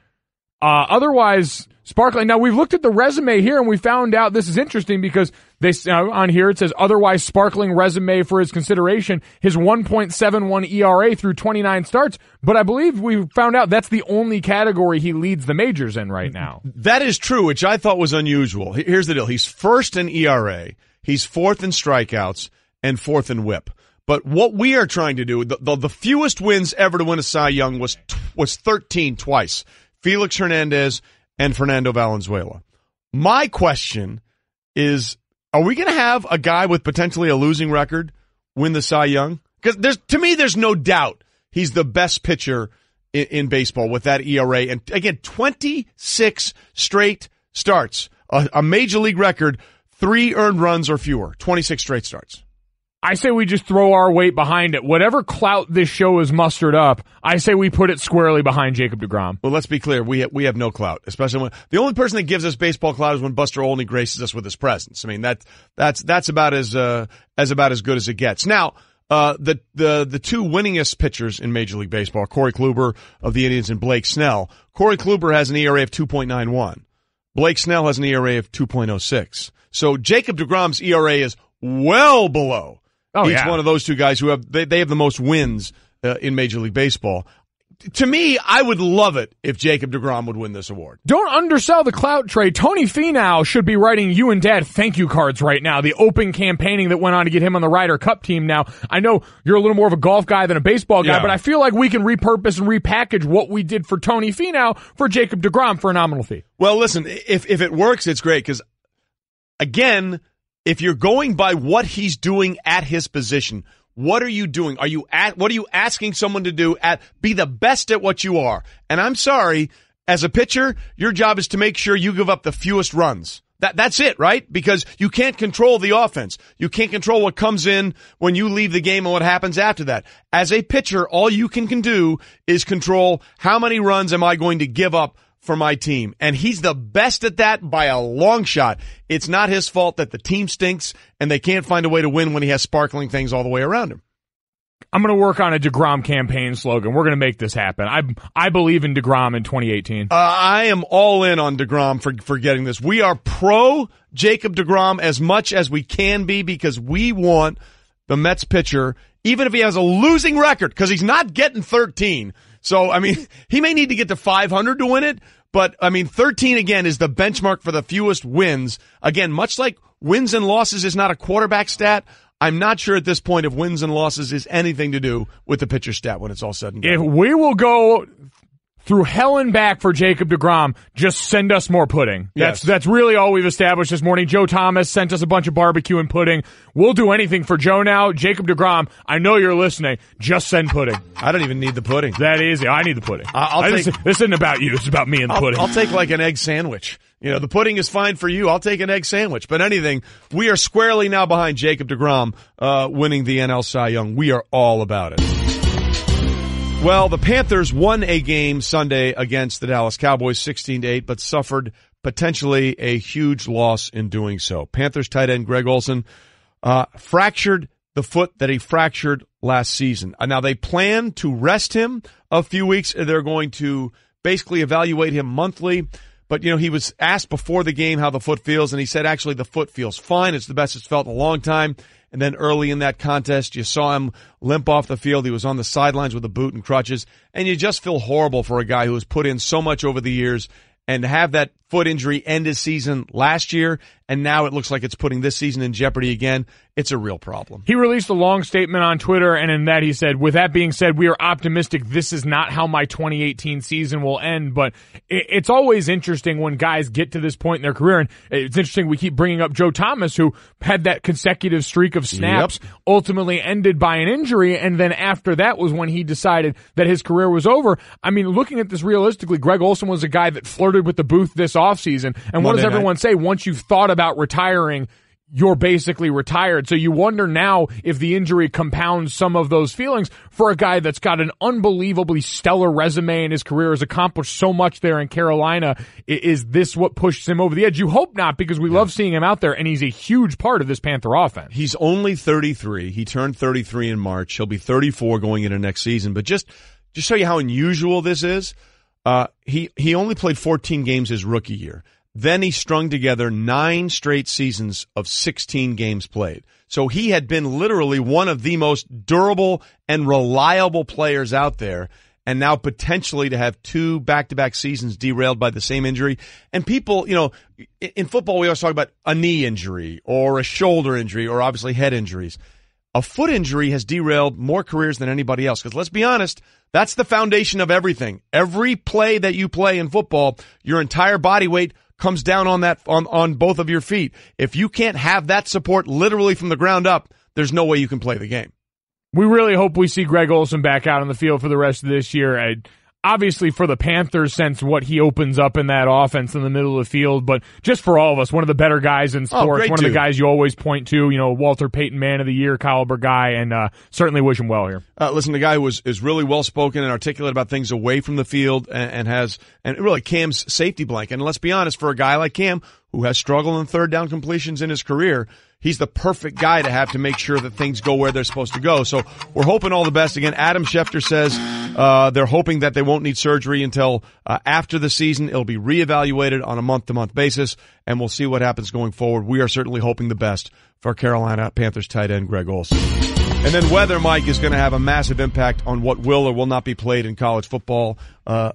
Otherwise, sparkling. Now, we've looked at the resume here, and we found out this is interesting because they on here it says otherwise sparkling resume for his consideration. His 1.71 ERA through 29 starts. But I believe we found out that's the only category he leads the majors in right now. That is true, which I thought was unusual. Here's the deal. He's first in ERA. He's 4th in strikeouts and 4th in WHIP. But what we are trying to do, the fewest wins ever to win a Cy Young was 13 twice. Felix Hernandez and Fernando Valenzuela. My question is, are we going to have a guy with potentially a losing record win the Cy Young? Because to me, there's no doubt he's the best pitcher in baseball with that ERA. And again, 26 straight starts, a major league record, 3 earned runs or fewer, 26 straight starts. I say we just throw our weight behind it. Whatever clout this show is mustered up, I say we put it squarely behind Jacob deGrom. Well, let's be clear. We have no clout, especially when the only person that gives us baseball clout is when Buster Olney graces us with his presence. I mean, that's about as good as it gets. Now, the 2 winningest pitchers in Major League Baseball, Corey Kluber of the Indians and Blake Snell. Corey Kluber has an ERA of 2.91. Blake Snell has an ERA of 2.06. So Jacob deGrom's ERA is well below each one of those 2 guys who have they have the most wins in Major League Baseball. To me, I would love it if Jacob deGrom would win this award. Don't undersell the clout, Trey. Tony Finau should be writing you and Dad thank you cards right now. The open campaigning that went on to get him on the Ryder Cup team now. I know you're a little more of a golf guy than a baseball guy, but I feel like we can repurpose and repackage what we did for Tony Finau for Jacob deGrom for a nominal fee. Well, listen, if it works, it's great because, again, if you're going by what he's doing at his position, what are you doing? What are you asking someone to do? Be the best at what you are. And I'm sorry, as a pitcher, your job is to make sure you give up the fewest runs. That's it, right? Because you can't control the offense. You can't control what comes in when you leave the game and what happens after that. As a pitcher, all you can do is control how many runs am I going to give up for my team. And he's the best at that by a long shot. It's not his fault that the team stinks and they can't find a way to win when he has sparkling things all the way around him. I'm going to work on a deGrom campaign slogan. We're going to make this happen. I believe in deGrom in 2018. I am all in on deGrom for getting this. We are pro Jacob deGrom as much as we can be because we want the Mets pitcher, even if he has a losing record, because he's not getting 13. So, I mean, he may need to get to 500 to win it, but, 13 again is the benchmark for the fewest wins. Again, much like wins and losses is not a quarterback stat, I'm not sure at this point if wins and losses is anything to do with the pitcher stat when it's all said and done. If we will go through hell and back for Jacob deGrom, just send us more pudding. Yes. That's really all we've established this morning. Joe Thomas sent us a bunch of barbecue and pudding. We'll do anything for Joe now. Jacob deGrom, I know you're listening. Just send pudding. I don't even need the pudding. That easy. I need the pudding. This isn't about you. It's about me and the pudding. I'll take like an egg sandwich. The pudding is fine for you. I'll take an egg sandwich. But anything, we are squarely now behind Jacob deGrom winning the NL Cy Young. We are all about it. Well, the Panthers won a game Sunday against the Dallas Cowboys 16-8, but suffered potentially a huge loss in doing so. Panthers tight end Greg Olsen fractured the foot that he fractured last season. Now, they plan to rest him a few weeks. They're going to basically evaluate him monthly. But, he was asked before the game how the foot feels, and he said, actually, the foot feels fine. It's the best it's felt in a long time. And then early in that contest, you saw him limp off the field. He was on the sidelines with a boot and crutches. And you just feel horrible for a guy who has put in so much over the years and to have that foot injury end his season last year, and now it looks like it's putting this season in jeopardy again. It's a real problem. He released a long statement on Twitter, and in that he said, with that being said, we are optimistic this is not how my 2018 season will end, but it's always interesting when guys get to this point in their career, and it's interesting we keep bringing up Joe Thomas, who had that consecutive streak of snaps, ultimately ended by an injury, and then after that was when he decided that his career was over. Looking at this realistically, Greg Olsen was a guy that flirted with the booth this offseason, and what does everyone say? Once you've thought about retiring, you're basically retired. So you wonder now if the injury compounds some of those feelings for a guy that's got an unbelievably stellar resume in his career, has accomplished so much there in Carolina. Is this what pushes him over the edge? You hope not, because we love seeing him out there, and he's a huge part of this Panther offense. He's only 33. He turned 33 in March. He'll be 34 going into next season. But just show you how unusual this is, he only played 14 games his rookie year. Then he strung together 9 straight seasons of 16 games played. So he had been literally one of the most durable and reliable players out there. And now potentially to have 2 back-to-back seasons derailed by the same injury. And people, in football we always talk about a knee injury or a shoulder injury or obviously head injuries. A foot injury has derailed more careers than anybody else. Because let's be honest, that's the foundation of everything. Every play that you play in football, your entire body weight comes down on that on both of your feet. If you can't have that support literally from the ground up, there's no way you can play the game. We really hope we see Greg Olsen back out on the field for the rest of this year. Obviously for the Panthers, sense what he opens up in that offense in the middle of the field, but just for all of us, one of the better guys in sports, one of the guys you always point to, Walter Payton Man of the Year caliber guy, and certainly wish him well here. Listen, the guy who is really well spoken and articulate about things away from the field and really Cam's safety blanket. And let's be honest, for a guy like Cam who has struggled in third down completions in his career, he's the perfect guy to have to make sure that things go where they're supposed to go. So we're hoping all the best. Again, Adam Schefter says They're hoping that they won't need surgery until after the season. It'll be reevaluated on a month-to-month basis, and we'll see what happens going forward. We are certainly hoping the best for Carolina Panthers tight end Greg Olsen. And then weather, Mike, is going to have a massive impact on what will or will not be played in college football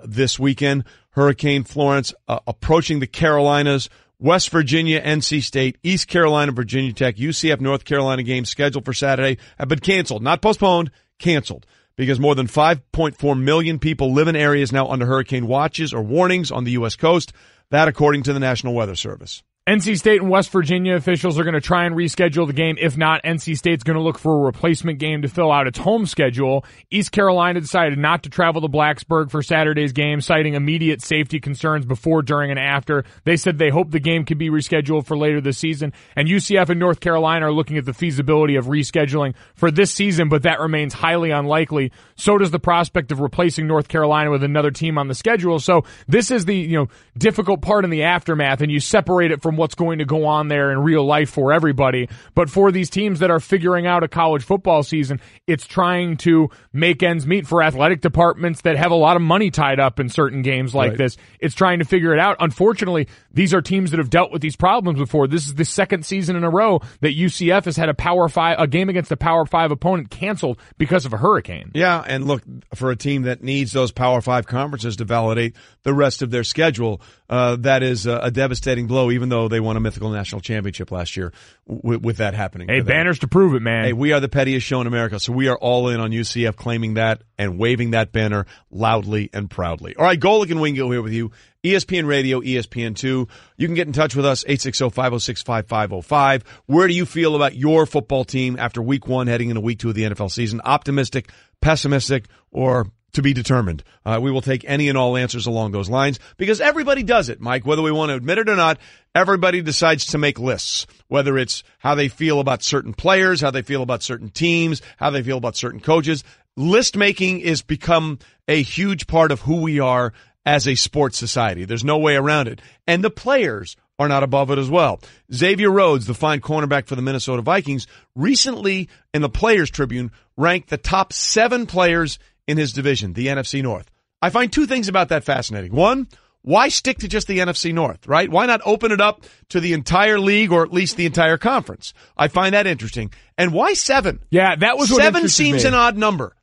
this weekend. Hurricane Florence approaching the Carolinas, West Virginia, NC State, East Carolina, Virginia Tech, UCF, North Carolina games scheduled for Saturday have been canceled. Not postponed, canceled. Because more than 5.4 million people live in areas now under hurricane watches or warnings on the U.S. coast. That according to the National Weather Service. NC State and West Virginia officials are going to try and reschedule the game. If not, NC State's going to look for a replacement game to fill out its home schedule. East Carolina decided not to travel to Blacksburg for Saturday's game, citing immediate safety concerns before, during, and after. They said they hope the game could be rescheduled for later this season. And UCF and North Carolina are looking at the feasibility of rescheduling for this season, but that remains highly unlikely. So does the prospect of replacing North Carolina with another team on the schedule. So this is the difficult part in the aftermath, and you separate it from what's going to go on there in real life for everybody. But for these teams that are figuring out a college football season, it's trying to make ends meet for athletic departments that have a lot of money tied up in certain games like this. It's trying to figure it out. Unfortunately, these are teams that have dealt with these problems before. This is the second season in a row that UCF has had a game against a Power 5 opponent canceled because of a hurricane. Yeah, and look, for a team that needs those Power 5 conferences to validate the rest of their schedule, that is a devastating blow, even though they won a mythical national championship last year with that happening. Hey, banners to prove it, man. Hey, we are the pettiest show in America, so we are all in on UCF claiming that and waving that banner loudly and proudly. All right, Golic and Wingo here with you. ESPN Radio, ESPN2. You can get in touch with us, 860-506-5505. Where do you feel about your football team after week 1 heading into week 2 of the NFL season? Optimistic, pessimistic, or to be determined? We will take any and all answers along those lines because everybody does it, Mike. Whether we want to admit it or not, everybody decides to make lists, whether it's how they feel about certain players, how they feel about certain teams, how they feel about certain coaches. List making is become a huge part of who we are as a sports society. There's no way around it. And the players are not above it as well. Xavier Rhodes, the fine cornerback for the Minnesota Vikings, recently in the Players Tribune ranked the top 7 players in his division, the NFC North. I find 2 things about that fascinating. One, why stick to just the NFC North, right? Why not open it up to the entire league or at least the entire conference? I find that interesting. And why 7? Yeah, that was what 7 seems an odd number.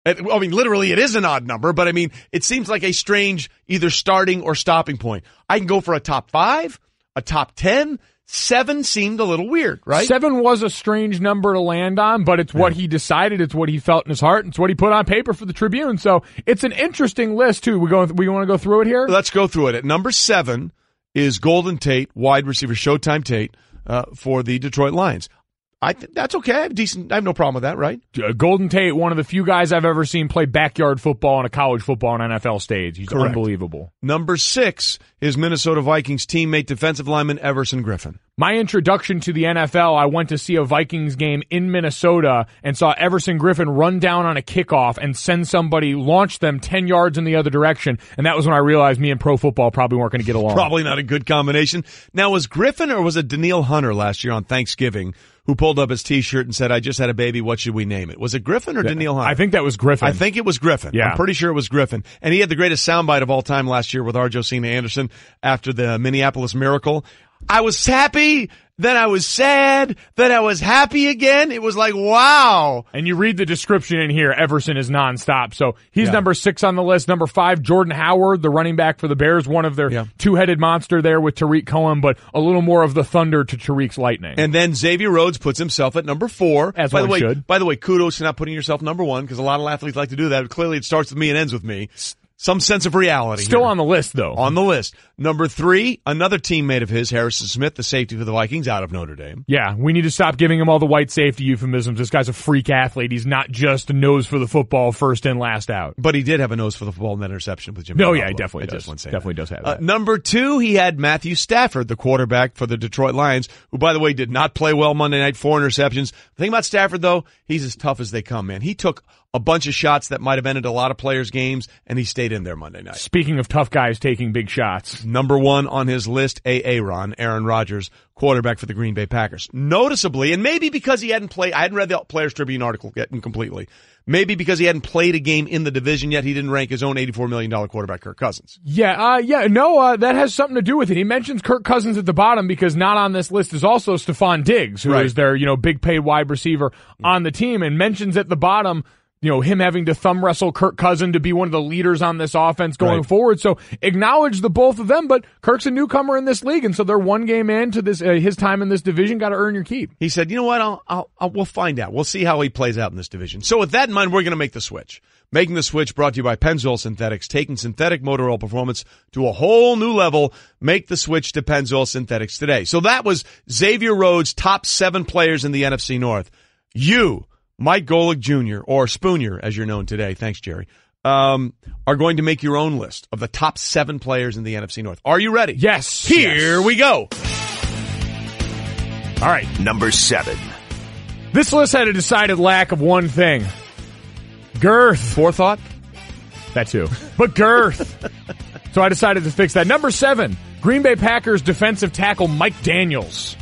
I mean, literally, it is an odd number, but I mean, it seems like a strange either starting or stopping point. I can go for a top 5, a top 10. 7 seemed a little weird, right? 7 was a strange number to land on, but it's what he decided. It's what he felt in his heart. It's what he put on paper for the Tribune. So it's an interesting list, too. We want to go through it here? Let's go through it. At number 7 is Golden Tate, wide receiver, Showtime Tate, for the Detroit Lions. That's okay. I have no problem with that, right? Golden Tate, one of the few guys I've ever seen play backyard football on a college football and NFL stage. He's Correct. Unbelievable. Number 6 is Minnesota Vikings teammate defensive lineman Everson Griffin. My introduction to the NFL, I went to see a Vikings game in Minnesota and saw Everson Griffin run down on a kickoff and send somebody, launch them 10 yards in the other direction. And that was when I realized me and pro football probably weren't going to get along. Probably not a good combination. Now, was Griffin or was it Daniil Hunter last year on Thanksgiving who pulled up his T-shirt and said, "I just had a baby, what should we name it?" Was it Griffin or Daniil Hunter? I think that was Griffin. I think it was Griffin. Yeah. I'm pretty sure it was Griffin. And he had the greatest soundbite of all time last year with R. Josina Anderson after the Minneapolis Miracle. I was happy, then I was sad, then I was happy again. It was like, wow. And you read the description in here, Everson is nonstop. So he's number 6 on the list. Number 5, Jordan Howard, the running back for the Bears, one of their two-headed monster there with Tariq Cohen, but a little more of the thunder to Tariq's lightning. And then Xavier Rhodes puts himself at number 4. As one should. By the way, kudos to not putting yourself number 1 because a lot of athletes like to do that. Clearly it starts with me and ends with me. Some sense of reality. Still here. on the list, though. On the list. Number 3, another teammate of his, Harrison Smith, the safety for the Vikings out of Notre Dame. Yeah, we need to stop giving him all the white safety euphemisms. This guy's a freak athlete. He's not just a nose for the football, first in, last out. But he did have a nose for the football in that interception with Jimmy. No, Garoppolo. yeah, he definitely does. Definitely does have that. Number 2, he had Matthew Stafford, the quarterback for the Detroit Lions, who, by the way, did not play well Monday night, 4 interceptions. The thing about Stafford, though, he's as tough as they come, man. He took a bunch of shots that might have ended a lot of players' games, and he stayed in there Monday night. Speaking of tough guys taking big shots. Number one on his list, Aaron Rodgers, quarterback for the Green Bay Packers. Noticeably, and maybe because he hadn't played, I hadn't read the Players Tribune article yet completely. Maybe because he hadn't played a game in the division yet, he didn't rank his own $84 million quarterback, Kirk Cousins. That has something to do with it. He mentions Kirk Cousins at the bottom because not on this list is also Stephon Diggs, who is their, big paid wide receiver on the team, and mentions at the bottom, him having to thumb wrestle Kirk Cousins to be one of the leaders on this offense going forward. So acknowledge the both of them, but Kirk's a newcomer in this league, and so they're one game into this his time in this division. Got to earn your keep. He said, "You know what? We'll find out. We'll see how he plays out in this division." So with that in mind, we're going to make the switch. Making the switch brought to you by Pennzoil Synthetics, taking synthetic motor oil performance to a whole new level. Make the switch to Pennzoil Synthetics today. So that was Xavier Rhodes' top 7 players in the NFC North. You, Mike Golic Jr., or Spoonier, as you're known today, thanks, Jerry, are going to make your own list of the top 7 players in the NFC North. Are you ready? Yes. Here we go. All right. Number 7. This list had a decided lack of one thing. Girth. Forethought? That too. But girth. So I decided to fix that. Number 7, Green Bay Packers defensive tackle Mike Daniels.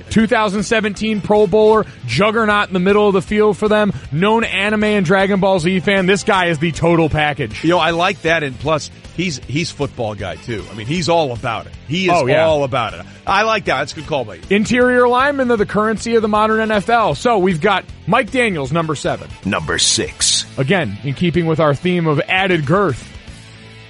2017 Pro Bowler, juggernaut in the middle of the field for them, known anime and Dragon Ball Z fan. This guy is the total package. I like that, and plus, he's football guy, too. I mean, he's all about it. He is all about it. I like that. That's a good call by you. Interior linemen are the currency of the modern NFL. So we've got Mike Daniels, number 7. Number 6. Again, in keeping with our theme of added girth,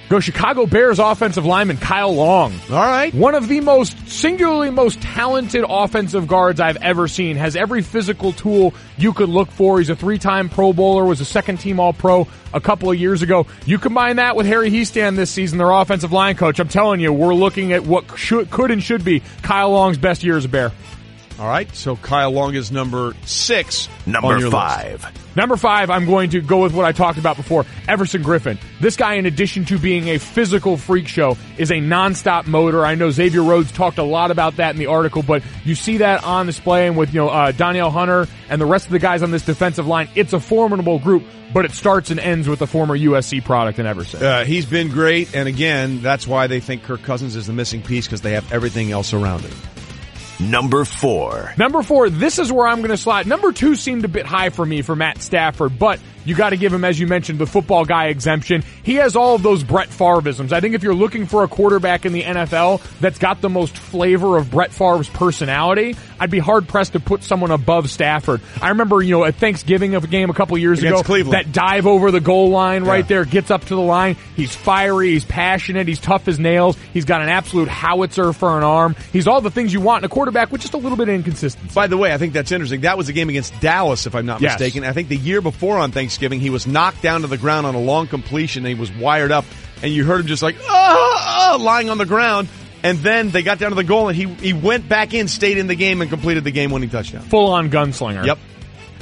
go Chicago Bears offensive lineman Kyle Long. All right. One of the singularly most talented offensive guards I've ever seen. Has every physical tool you could look for. He's a 3-time Pro Bowler, was a second-team All-Pro a couple of years ago. You combine that with Harry Hiestand this season, their offensive line coach. I'm telling you, we're looking at what could and should be Kyle Long's best year as a Bear. All right, so Kyle Long is number 6. Number 5. List. Number 5, I'm going to go with what I talked about before, Everson Griffin. This guy, in addition to being a physical freak show, is a nonstop motor. I know Xavier Rhodes talked a lot about that in the article, but you see that on display, and with Danielle Hunter and the rest of the guys on this defensive line, it's a formidable group, but it starts and ends with the former USC product in Everson. He's been great, and again, that's why they think Kirk Cousins is the missing piece, because they have everything else around him. Number 4. Number 4, this is where I'm going to slide. Number 2 seemed a bit high for me for Matt Stafford, but you got to give him, as you mentioned, the football guy exemption. He has all of those Brett Favreisms. I think if you're looking for a quarterback in the NFL that's got the most flavor of Brett Favre's personality, I'd be hard-pressed to put someone above Stafford. I remember, at Thanksgiving of a game a couple years ago, Cleveland. that dive over the goal line right there, gets up to the line. He's fiery, he's passionate, he's tough as nails. He's got an absolute howitzer for an arm. He's all the things you want in a quarterback with just a little bit of inconsistency. By the way, I think that's interesting. That was a game against Dallas, if I'm not mistaken. I think the year before on Thanksgiving, he was knocked down to the ground on a long completion, and he was wired up, and you heard him just like, lying on the ground. And then they got down to the goal, and he went back in, stayed in the game, and completed the game-winning touchdown. Full-on gunslinger. Yep.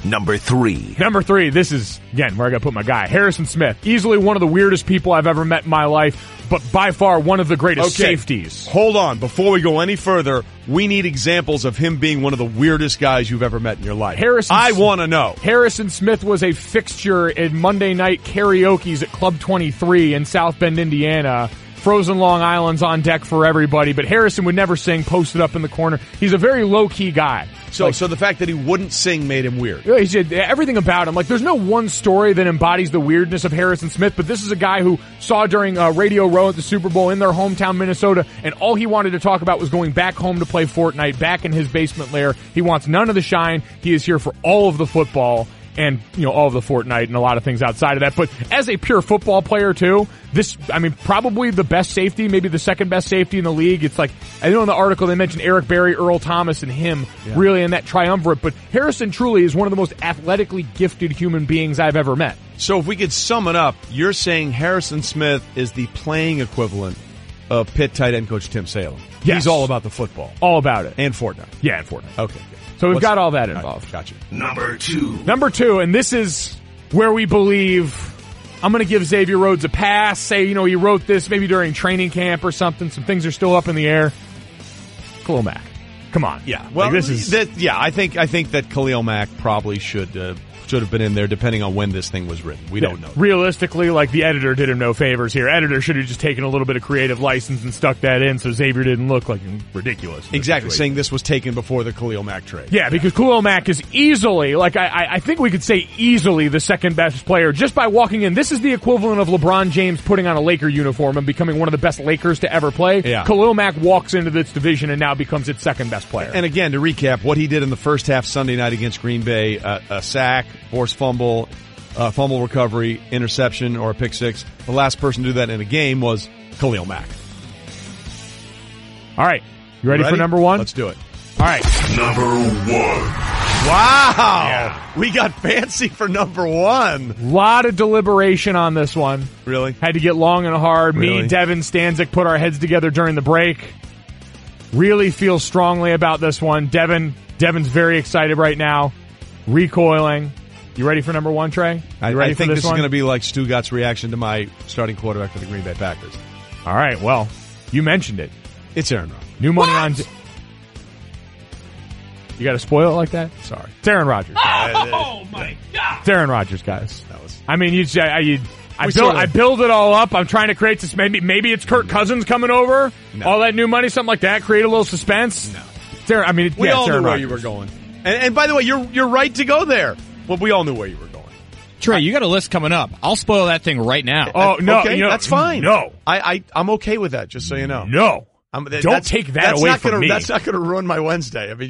Number 3. Number 3, this is, again, where I got to put my guy. Harrison Smith. Easily one of the weirdest people I've ever met in my life, but by far one of the greatest safeties. Hold on. Before we go any further, we need examples of him being one of the weirdest guys you've ever met in your life. I want to know. Harrison Smith was a fixture in Monday night karaoke's at Club 23 in South Bend, Indiana. Frozen Long Island's on deck for everybody, but Harrison would never sing, posted up in the corner. He's a very low-key guy. So the fact that he wouldn't sing made him weird. He said everything about him. Like, there's no one story that embodies the weirdness of Harrison Smith, but this is a guy who saw during Radio Row at the Super Bowl in their hometown, Minnesota, and all he wanted to talk about was going back home to play Fortnite, back in his basement lair. He wants none of the shine. He is here for all of the football and, all of the Fortnite and a lot of things outside of that. But as a pure football player, too, probably the best safety, maybe the second best safety in the league. It's like, I know in the article they mentioned Eric Berry, Earl Thomas, and him really in that triumvirate. But Harrison truly is one of the most athletically gifted human beings I've ever met. So if we could sum it up, you're saying Harrison Smith is the playing equivalent of Pitt tight end coach Tim Salem. Yes. He's all about the football. All about it. And Fortnite. Yeah, and Fortnite. Okay. So we've got all that involved. Right, gotcha. Number 2. Number 2, and this is where we believe I'm going to give Xavier Rhodes a pass. Say, he wrote this maybe during training camp or something. Some things are still up in the air. Khalil Mack. Come on. Yeah. Well, this is... I think that Khalil Mack probably should should have been in there depending on when this thing was written. We don't know. Realistically, like, the editor did him no favors here. Editor should have just taken a little bit of creative license and stuck that in so Xavier didn't look like ridiculous. Exactly, saying this was taken before the Khalil Mack trade. Yeah, because Khalil Mack is easily, like, I think we could say easily the second best player just by walking in. This is the equivalent of LeBron James putting on a Laker uniform and becoming one of the best Lakers to ever play. Yeah. Khalil Mack walks into this division and now becomes its second best player. And again, to recap, what he did in the first half Sunday night against Green Bay, a sack, forced fumble, fumble recovery, interception, or a pick six. The last person to do that in a game was Khalil Mack. All right. You ready for number one? Let's do it. All right. Number one. Wow. Yeah. We got fancy for number one. Lot of deliberation on this one. Really? Had to get long and hard. Really? Me, Devin, Stanzik put our heads together during the break. Really feel strongly about this one. Devin's very excited right now. Recoiling. You ready for number one, Trey? I think this is going to be like Stugat's reaction to my starting quarterback for the Green Bay Packers. All right, well, you mentioned it. It's Aaron Rodgers. New money on... You got to spoil it like that? Sorry. It's Aaron Rodgers. Oh, my God. It's Aaron Rodgers, guys. I mean, I build it all up. I'm trying to create this. Maybe it's Kirk Cousins coming over. No. All that new money, something like that. Create a little suspense. No. It's Aaron, I mean, we all knew Aaron where Rodgers. you were going. And by the way, you're right to go there. Well, we all knew where you were going. Trey, you got a list coming up. I'll spoil that thing right now. Oh, no. Okay, that's fine. No. I'm okay with that, just so you know. No. Don't take that away from me. That's not going to ruin my Wednesday. I mean,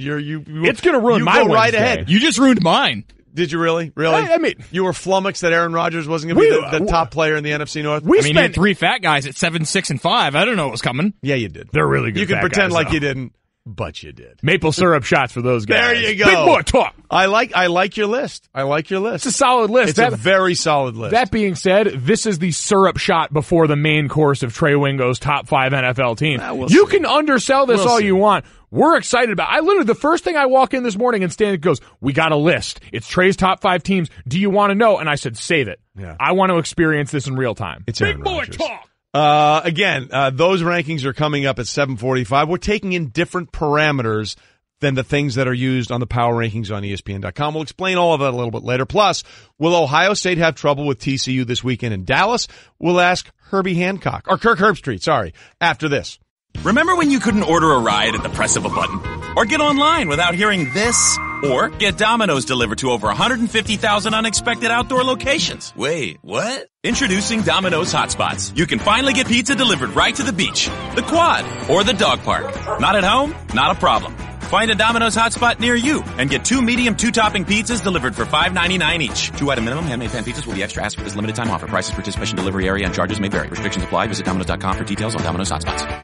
it's going to ruin my Wednesday. Right ahead. You just ruined mine. Did you really? Really? I mean, you were flummoxed that Aaron Rodgers wasn't going to be the top player in the NFC North? You had three fat guys at 7, 6, and 5. I don't know what was coming. Yeah, you did. They're really good. You can fat pretend guys, like though. you didn't, but you did. Maple syrup shots for those guys. There you go. Big boy talk. I like your list. It's a solid list. It's a very solid list. That being said, this is the syrup shot before the main course of Trey Wingo's top 5 NFL teams. You can undersell this all you want. We're excited about it. The first thing I walk in this morning and Stan goes, we got a list. It's Trey's top 5 teams. Do you want to know? And I said, save it. Yeah. I want to experience this in real time. It's Big Aaron boy Rodgers. talk. Again, those rankings are coming up at 7:45. We're taking in different parameters than the things that are used on the power rankings on ESPN.com. We'll explain all of that a little bit later. Plus, will Ohio State have trouble with TCU this weekend in Dallas? We'll ask Kirk Herbstreit, after this. Remember when you couldn't order a ride at the press of a button? Or get online without hearing this? Or get Domino's delivered to over 150,000 unexpected outdoor locations? Wait, what? Introducing Domino's Hotspots. You can finally get pizza delivered right to the beach, the quad, or the dog park. Not at home? Not a problem. Find a Domino's hotspot near you and get 2 medium 2-topping pizzas delivered for $5.99 each. 2-item minimum. Handmade pan pizzas will be extra. Ask for this limited time offer. Prices, participation, delivery area, and charges may vary. Restrictions apply. Visit Domino's.com for details on Domino's hotspots.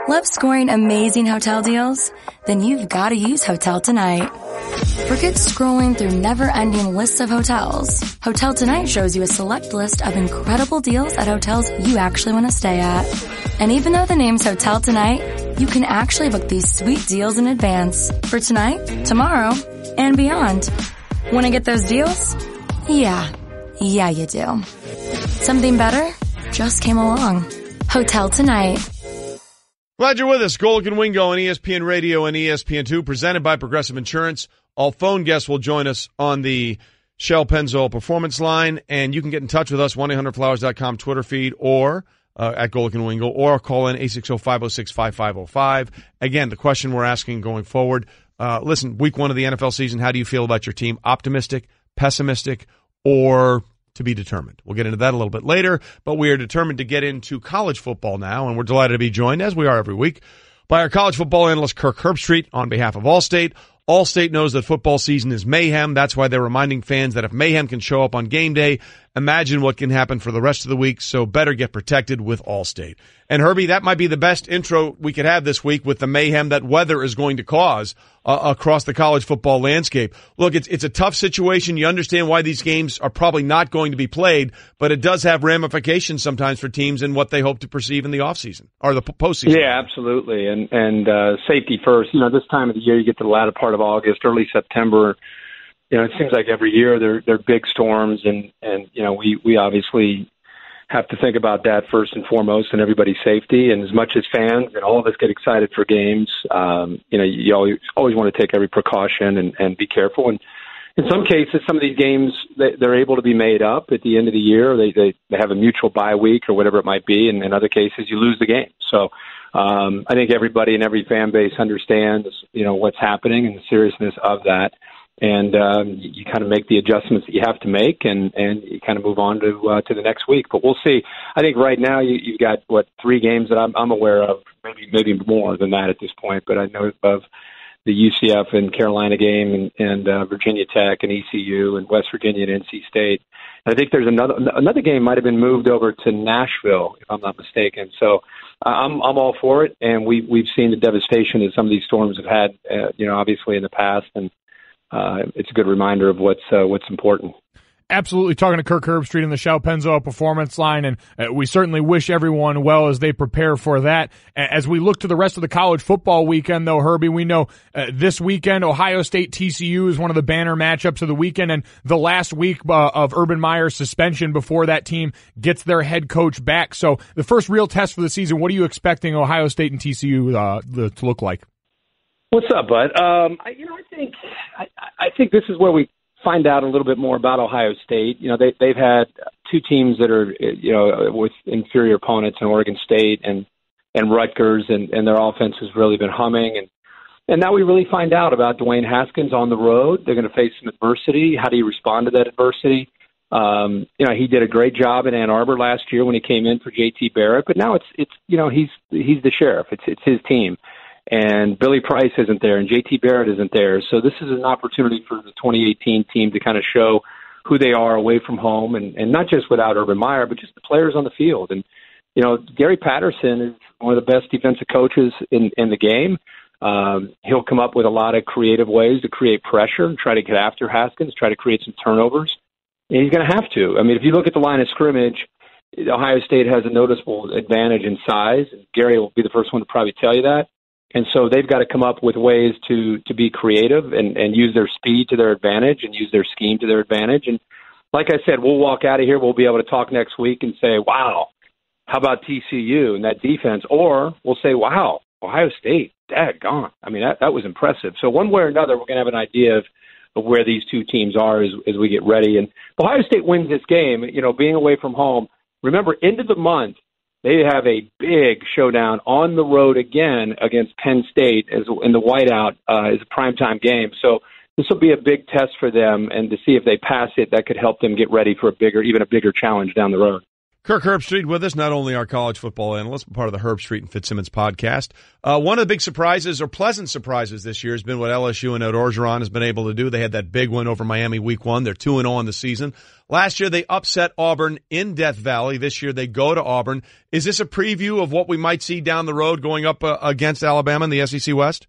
Love scoring amazing hotel deals? Then you've got to use Hotel Tonight. Forget scrolling through never-ending lists of hotels. Hotel Tonight shows you a select list of incredible deals at hotels you actually want to stay at. And even though the name's Hotel Tonight, you can actually book these sweet deals in advance for tonight, tomorrow, and beyond. Want to get those deals? Yeah, you do. Something better just came along. Hotel Tonight. Glad you're with us. Golic and Wingo on ESPN Radio and ESPN2, presented by Progressive Insurance. All phone guests will join us on the Shell Pennzoil Performance Line, and you can get in touch with us, 1-800-Flowers.com Twitter feed, or at Golic and Wingo, or call in 860-506-5505. Again, the question we're asking going forward, listen, week 1 of the NFL season, how do you feel about your team? Optimistic, pessimistic, or to be determined? We'll get into that a little bit later, but we are determined to get into college football now, and we're delighted to be joined, as we are every week, by our college football analyst, Kirk Herbstreit, on behalf of Allstate. Allstate knows that football season is mayhem. That's why they're reminding fans that if mayhem can show up on game day, imagine what can happen for the rest of the week, so better get protected with Allstate. And Herbie, that might be the best intro we could have this week with the mayhem that weather is going to cause across the college football landscape. Look, it's a tough situation. You understand why these games are probably not going to be played, but it does have ramifications sometimes for teams and what they hope to perceive in the offseason or the postseason. Yeah, absolutely. And safety first. This time of the year, you get to the latter part of August, early September. It seems like every year there are big storms, and we obviously have to think about that first and foremost, and everybody's safety. And as much as fans and all of us get excited for games, you always want to take every precaution and be careful. And in some cases, some of these games, they're able to be made up at the end of the year. They have a mutual bye week or whatever it might be, and in other cases, you lose the game. So I think everybody in every fan base understands, what's happening and the seriousness of that. And you kind of make the adjustments that you have to make, and you kind of move on to the next week. But we'll see. I think right now you've got, 3 games that I'm aware of, maybe more than that at this point. But I know of the UCF and Carolina game, and Virginia Tech and ECU and West Virginia and NC State. And I think there's another game might have been moved over to Nashville, if I'm not mistaken. So I'm all for it, and we've seen the devastation that some of these storms have had, obviously in the past, and it's a good reminder of what's important. Absolutely. Talking to Kirk Herbstreit in the Shell Pennzoil Performance Line, and we certainly wish everyone well as they prepare for that. As we look to the rest of the college football weekend, though, Herbie, we know this weekend Ohio State TCU is one of the banner matchups of the weekend, and the last week of Urban Meyer's suspension before that team gets their head coach back. So the first real test for the season, what are you expecting Ohio State and TCU to look like? What's up, bud? I think this is where we find out a little bit more about Ohio State. They've had 2 teams that are, with inferior opponents in Oregon State and Rutgers, and their offense has really been humming. And now we really find out about Dwayne Haskins on the road. They're going to face some adversity. How do you respond to that adversity? He did a great job in Ann Arbor last year when he came in for JT Barrett, but now he's the sheriff. It's his team. And Billy Price isn't there, and J.T. Barrett isn't there. So this is an opportunity for the 2018 team to kind of show who they are away from home, and not just without Urban Meyer, but just the players on the field. And, Gary Patterson is one of the best defensive coaches in the game. He'll come up with a lot of creative ways to create pressure and try to get after Haskins, try to create some turnovers. And he's going to have to. I mean, if you look at the line of scrimmage, Ohio State has a noticeable advantage in size. And Gary will be the first one to probably tell you that. And so they've got to come up with ways to be creative and use their speed to their advantage and use their scheme to their advantage. And like I said, we'll walk out of here. We'll be able to talk next week and say, wow, how about TCU and that defense? Or we'll say, wow, Ohio State, daggone. I mean, that was impressive. So one way or another, we're going to have an idea of where these 2 teams are as we get ready. And if Ohio State wins this game, being away from home, remember, end of the month, they have a big showdown on the road again against Penn State in the whiteout as a primetime game. So this will be a big test for them, and to see if they pass it, that could help them get ready for even a bigger challenge down the road. Kirk Herbstreit with us, not only our college football analyst, but part of the Herbstreit and Fitzsimmons podcast. One of the big surprises, or pleasant surprises this year, has been what LSU and Ed Orgeron has been able to do. They had that big win over Miami week 1. They're 2-0 on the season. Last year, they upset Auburn in Death Valley. This year, they go to Auburn. Is this a preview of what we might see down the road going up against Alabama in the SEC West?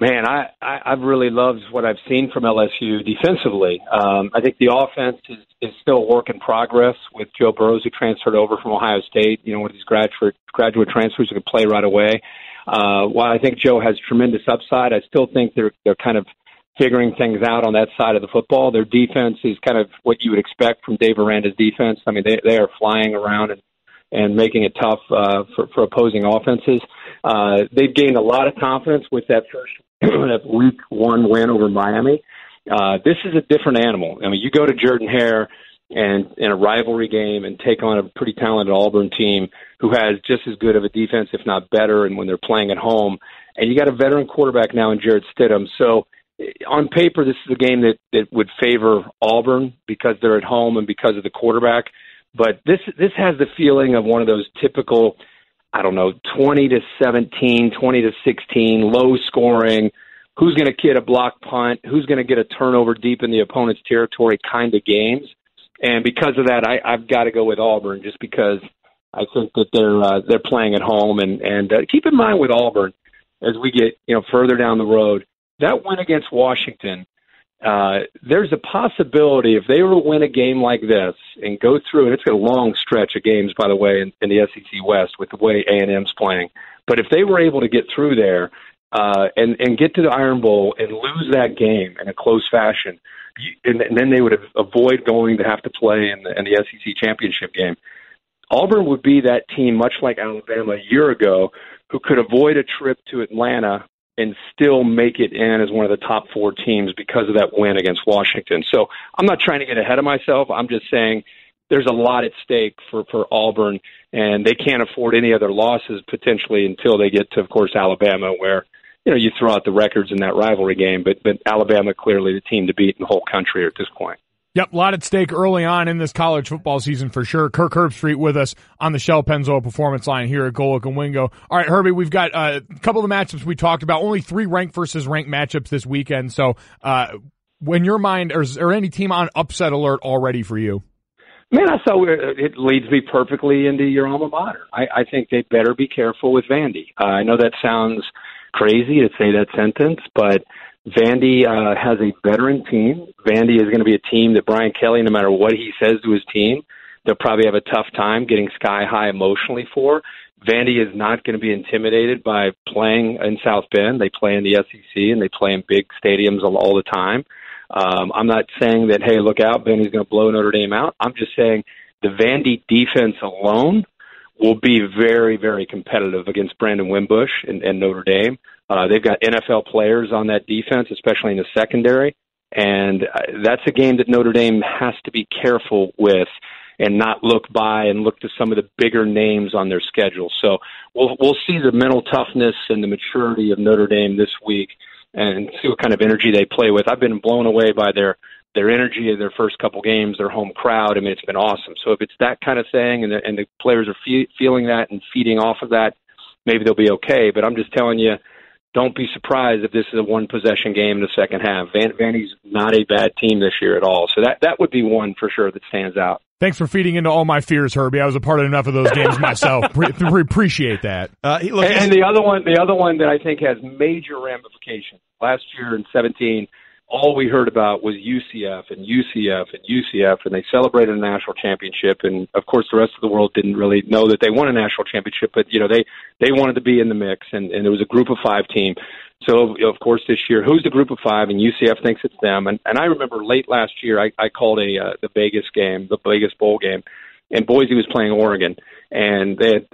Man, I've really loved what I've seen from LSU defensively. I think the offense is still a work in progress with Joe Burrows, who transferred over from Ohio State, with his graduate transfers who can play right away. While I think Joe has tremendous upside, I still think they're kind of figuring things out on that side of the football. Their defense is kind of what you would expect from Dave Aranda's defense. I mean, they are flying around and making it tough for opposing offenses. They've gained a lot of confidence with that first that week 1 win over Miami. This is a different animal. I mean, you go to Jordan-Hare and in a rivalry game and take on a pretty talented Auburn team who has just as good of a defense, if not better, and when they're playing at home. And you got a veteran quarterback now in Jarrett Stidham. So on paper, this is a game that would favor Auburn because they're at home and because of the quarterback. But this has the feeling of one of those typical, 20-17, 20-16, low scoring, who's going to get a block punt, who's going to get a turnover deep in the opponent's territory kind of games. And because of that, I've got to go with Auburn just because I think that they're playing at home. And keep in mind with Auburn, as we get further down the road, that win against Washington, there's a possibility if they were to win a game like this and go through, and it's a long stretch of games, by the way, in the SEC West with the way A&M's playing. But if they were able to get through there and get to the Iron Bowl and lose that game in a close fashion, and then they would avoid going to have to play in the SEC championship game. Auburn would be that team, much like Alabama a year ago, who could avoid a trip to Atlanta and still make it in as one of the top 4 teams because of that win against Washington. So I'm not trying to get ahead of myself. I'm just saying there's a lot at stake for Auburn, and they can't afford any other losses potentially until they get to, of course, Alabama, where you throw out the records in that rivalry game. But Alabama clearly the team to beat in the whole country at this point. Yep, a lot at stake early on in this college football season for sure. Kirk Herbstreit with us on the Shell Pennzoil Performance Line here at Golic and Wingo. All right, Herbie, we've got a couple of the matchups we talked about. Only 3 ranked versus ranked matchups this weekend. So in your mind, is there any team on upset alert already for you? Man, I thought it leads me perfectly into your alma mater. I think they better be careful with Vandy. I know that sounds crazy to say that sentence, but Vandy has a veteran team. Vandy is going to be a team that Brian Kelly, no matter what he says to his team, they'll probably have a tough time getting sky high emotionally for. Vandy is not going to be intimidated by playing in South Bend. They play in the SEC, and they play in big stadiums all the time. I'm not saying that, hey, look out, Vandy's going to blow Notre Dame out. I'm just saying the Vandy defense alone will be very, very competitive against Brandon Wimbush and Notre Dame. They've got NFL players on that defense, especially in the secondary, and that's a game that Notre Dame has to be careful with and not look by and look to some of the bigger names on their schedule. So we'll see the mental toughness and the maturity of Notre Dame this week and see what kind of energy they play with. I've been blown away by their energy in their first couple games, their home crowd. I mean, it's been awesome. So if it's that kind of thing and the players are feeling that and feeding off of that, maybe they'll be okay. But I'm just telling you, don't be surprised if this is a one-possession game in the second half. Vandy's not a bad team this year at all. So that would be one for sure that stands out. Thanks for feeding into all my fears, Herbie. I was a part of enough of those games myself. Appreciate that. And the other one that I think has major ramifications. Last year in 2017, all we heard about was UCF, and they celebrated a national championship. And of course, the rest of the world didn't really know that they won a national championship, but they wanted to be in the mix, and it was a group of 5 team. So of course this year, who's the group of 5? And UCF thinks it's them. And I remember late last year, I called the Vegas game, the Vegas bowl game, and Boise was playing Oregon, and they had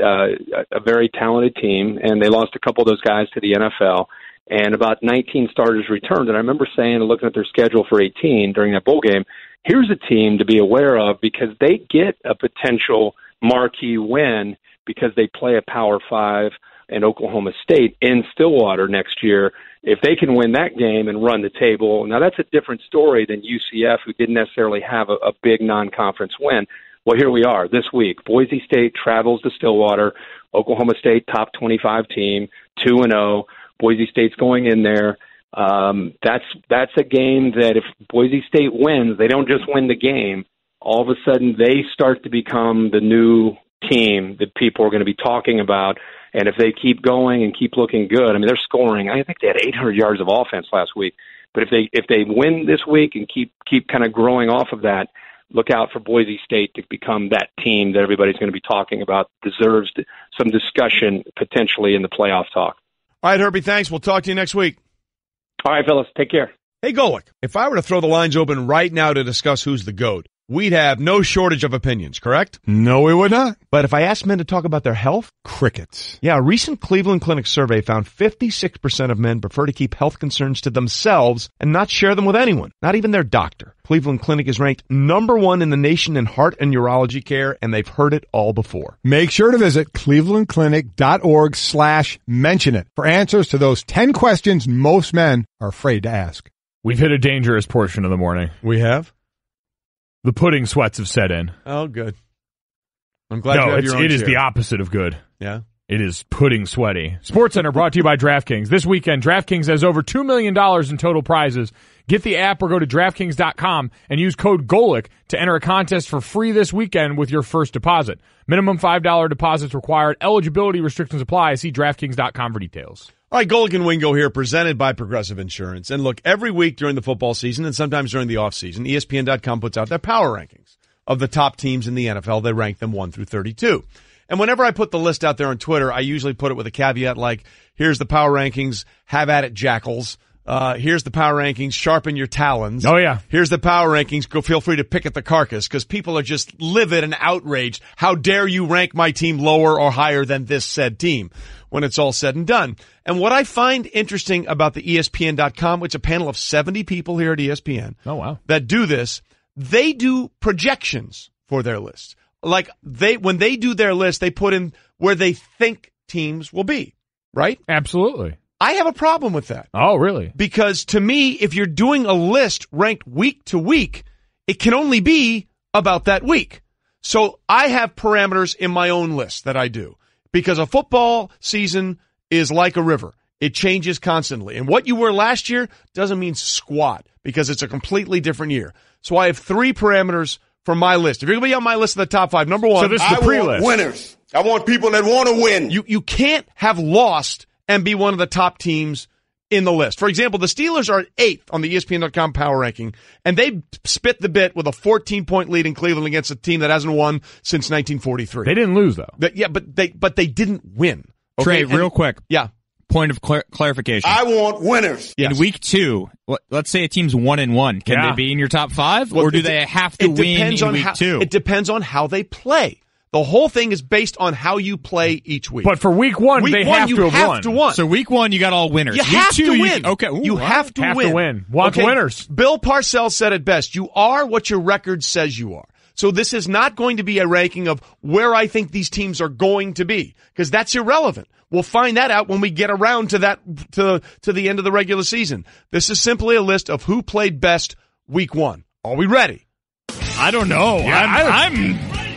a very talented team, and they lost a couple of those guys to the NFL. And about 19 starters returned. And I remember saying, looking at their schedule for 18 during that bowl game, here's a team to be aware of because they get a potential marquee win because they play a Power 5 and Oklahoma State in Stillwater next year. If they can win that game and run the table, now that's a different story than UCF, who didn't necessarily have a big non-conference win. Well, here we are this week. Boise State travels to Stillwater. Oklahoma State, top 25 team, 2-0. Boise State's going in there. That's a game that if Boise State wins, they don't just win the game. All of a sudden, they start to become the new team that people are going to be talking about. And if they keep going and keep looking good, I mean, they're scoring. I think they had 800 yards of offense last week. But if they win this week and keep kind of growing off of that, look out for Boise State to become that team that everybody's going to be talking about, deserves some discussion potentially in the playoff talk. All right, Herbie, thanks. We'll talk to you next week. All right, fellas, take care. Hey, Golic, if I were to throw the lines open right now to discuss who's the GOAT, we'd have no shortage of opinions, correct? No, we would not. But if I asked men to talk about their health? Crickets. Yeah, a recent Cleveland Clinic survey found 56% of men prefer to keep health concerns to themselves and not share them with anyone, not even their doctor. Cleveland Clinic is ranked #1 in the nation in heart and urology care, and they've heard it all before. Make sure to visit clevelandclinic.org/mention it for answers to those 10 questions most men are afraid to ask. We've hit a dangerous portion of the morning. We have? The pudding sweats have set in. Oh, good. I'm glad you have your own it is chair. the opposite of good. Yeah? It is pudding sweaty. SportsCenter brought to you by DraftKings. This weekend, DraftKings has over $2 million in total prizes. Get the app or go to DraftKings.com and use code GOLIC to enter a contest for free this weekend with your first deposit. Minimum $5 deposits required. Eligibility restrictions apply. See DraftKings.com for details. All right, Golic and Wingo here, presented by Progressive Insurance. And look, every week during the football season and sometimes during the offseason, ESPN.com puts out their power rankings of the top teams in the NFL. They rank them 1 through 32. And whenever I put the list out there on Twitter, I usually put it with a caveat like, here's the power rankings, have at it, Jackals. Here's the power rankings. Sharpen your talons. Oh, yeah. Here's the power rankings. Go feel free to pick at the carcass because people are just livid and outraged. How dare you rank my team lower or higher than this said team when it's all said and done? And what I find interesting about the ESPN.com, it's a panel of 70 people here at ESPN. Oh, wow. That do this. They do projections for their lists. Like when they do their list, they put in where they think teams will be, right? Absolutely. I have a problem with that. Oh, really? Because to me, if you're doing a list ranked week to week, it can only be about that week. So I have parameters in my own list that I do. Because a football season is like a river. It changes constantly. And what you were last year doesn't mean squat because it's a completely different year. So I have 3 parameters for my list. If you're going to be on my list of the top 5, number 1. So this is the pre-list. I want winners. I want people that want to win. You can't have lost and be one of the top teams in the list. For example, the Steelers are 8th on the ESPN.com power ranking, and they spit the bit with a 14-point lead in Cleveland against a team that hasn't won since 1943. They didn't lose, though. But they didn't win. Okay? Trey, real quick. Yeah. Point of clarification. I want winners. Yes. In week 2, let's say a team's 1-1. Can they be in your top 5, or do they have to win in week 2? It depends on how they play. The whole thing is based on how you play each week. But for week 1, they have to have won. So week 1, you got all winners. You week have 2, to win. Okay. You have to win. Want winners. Bill Parcells said it best. You are what your record says you are. So this is not going to be a ranking of where I think these teams are going to be, because that's irrelevant. We'll find that out when we get around to that to the end of the regular season. This is simply a list of who played best week 1. Are we ready? I don't know. Yeah,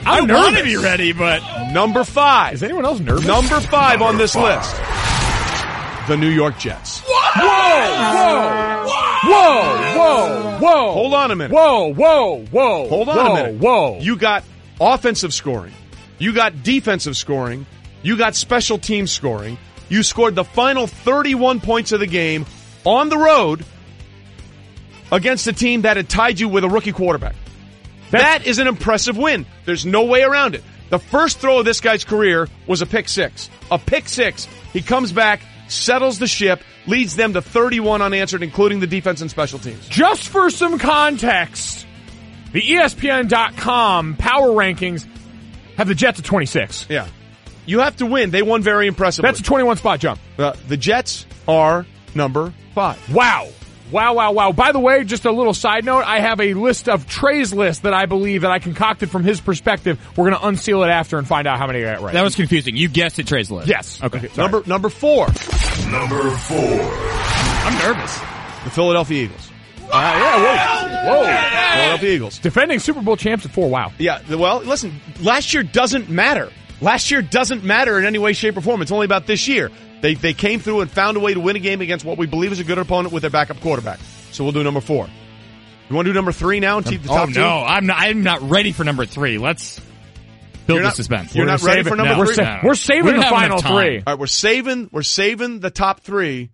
I want to be ready, but number 5. Is anyone else nervous? Number 5 on this list. The New York Jets. Whoa! Hold on a minute. Hold on a minute. You got offensive scoring. You got defensive scoring. You got special teams scoring. You scored the final 31 points of the game on the road against a team that had tied you with a rookie quarterback. That is an impressive win. There's no way around it. The first throw of this guy's career was a pick 6. A pick 6. He comes back, settles the ship, leads them to 31 unanswered, including the defense and special teams. Just for some context, the ESPN.com power rankings have the Jets at 26. Yeah. You have to win. They won very impressively. That's a 21 spot jump. The Jets are number 5. Wow. By the way, just a little side note, I have a list of Trey's list that I believe that I concocted from his perspective. We're going to unseal it after and find out how many I got right. That was confusing. You guessed at Trey's list. Yes. Okay. Number 4. Number 4. I'm nervous. The Philadelphia Eagles. Whoa. Philadelphia Eagles. Defending Super Bowl champs at 4. Wow. Yeah, well, listen, last year doesn't matter. Last year doesn't matter in any way, shape, or form. It's only about this year. They came through and found a way to win a game against what we believe is a good opponent with their backup quarterback. So we'll do number 4. You want to do number 3 now and keep the top 2? No, I'm not ready for number 3. Let's build the suspense. You're not ready for number 3? We're saving the final 3. All right, we're saving the top 3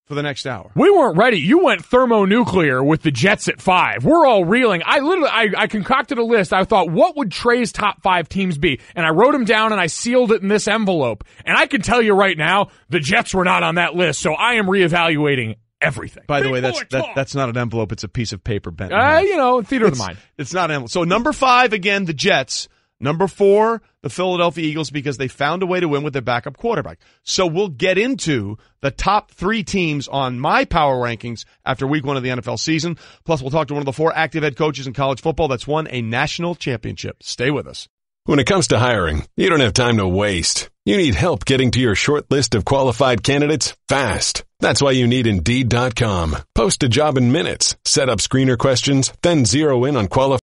for the next hour. We weren't ready. You went thermonuclear with the Jets at 5. We're all reeling. I concocted a list. I thought, what would Trey's top 5 teams be? And I wrote them down and I sealed it in this envelope. And I can tell you right now, the Jets were not on that list. So I am reevaluating everything. By the way, that's not an envelope. It's a piece of paper bent. Theater of the mind. It's not an envelope. So number 5, again, the Jets. Number 4, the Philadelphia Eagles, because they found a way to win with their backup quarterback. So we'll get into the top 3 teams on my power rankings after week 1 of the NFL season. Plus, we'll talk to one of the 4 active head coaches in college football that's won a national championship. Stay with us. When it comes to hiring, you don't have time to waste. You need help getting to your short list of qualified candidates fast. That's why you need Indeed.com. Post a job in minutes, set up screener questions, then zero in on qualified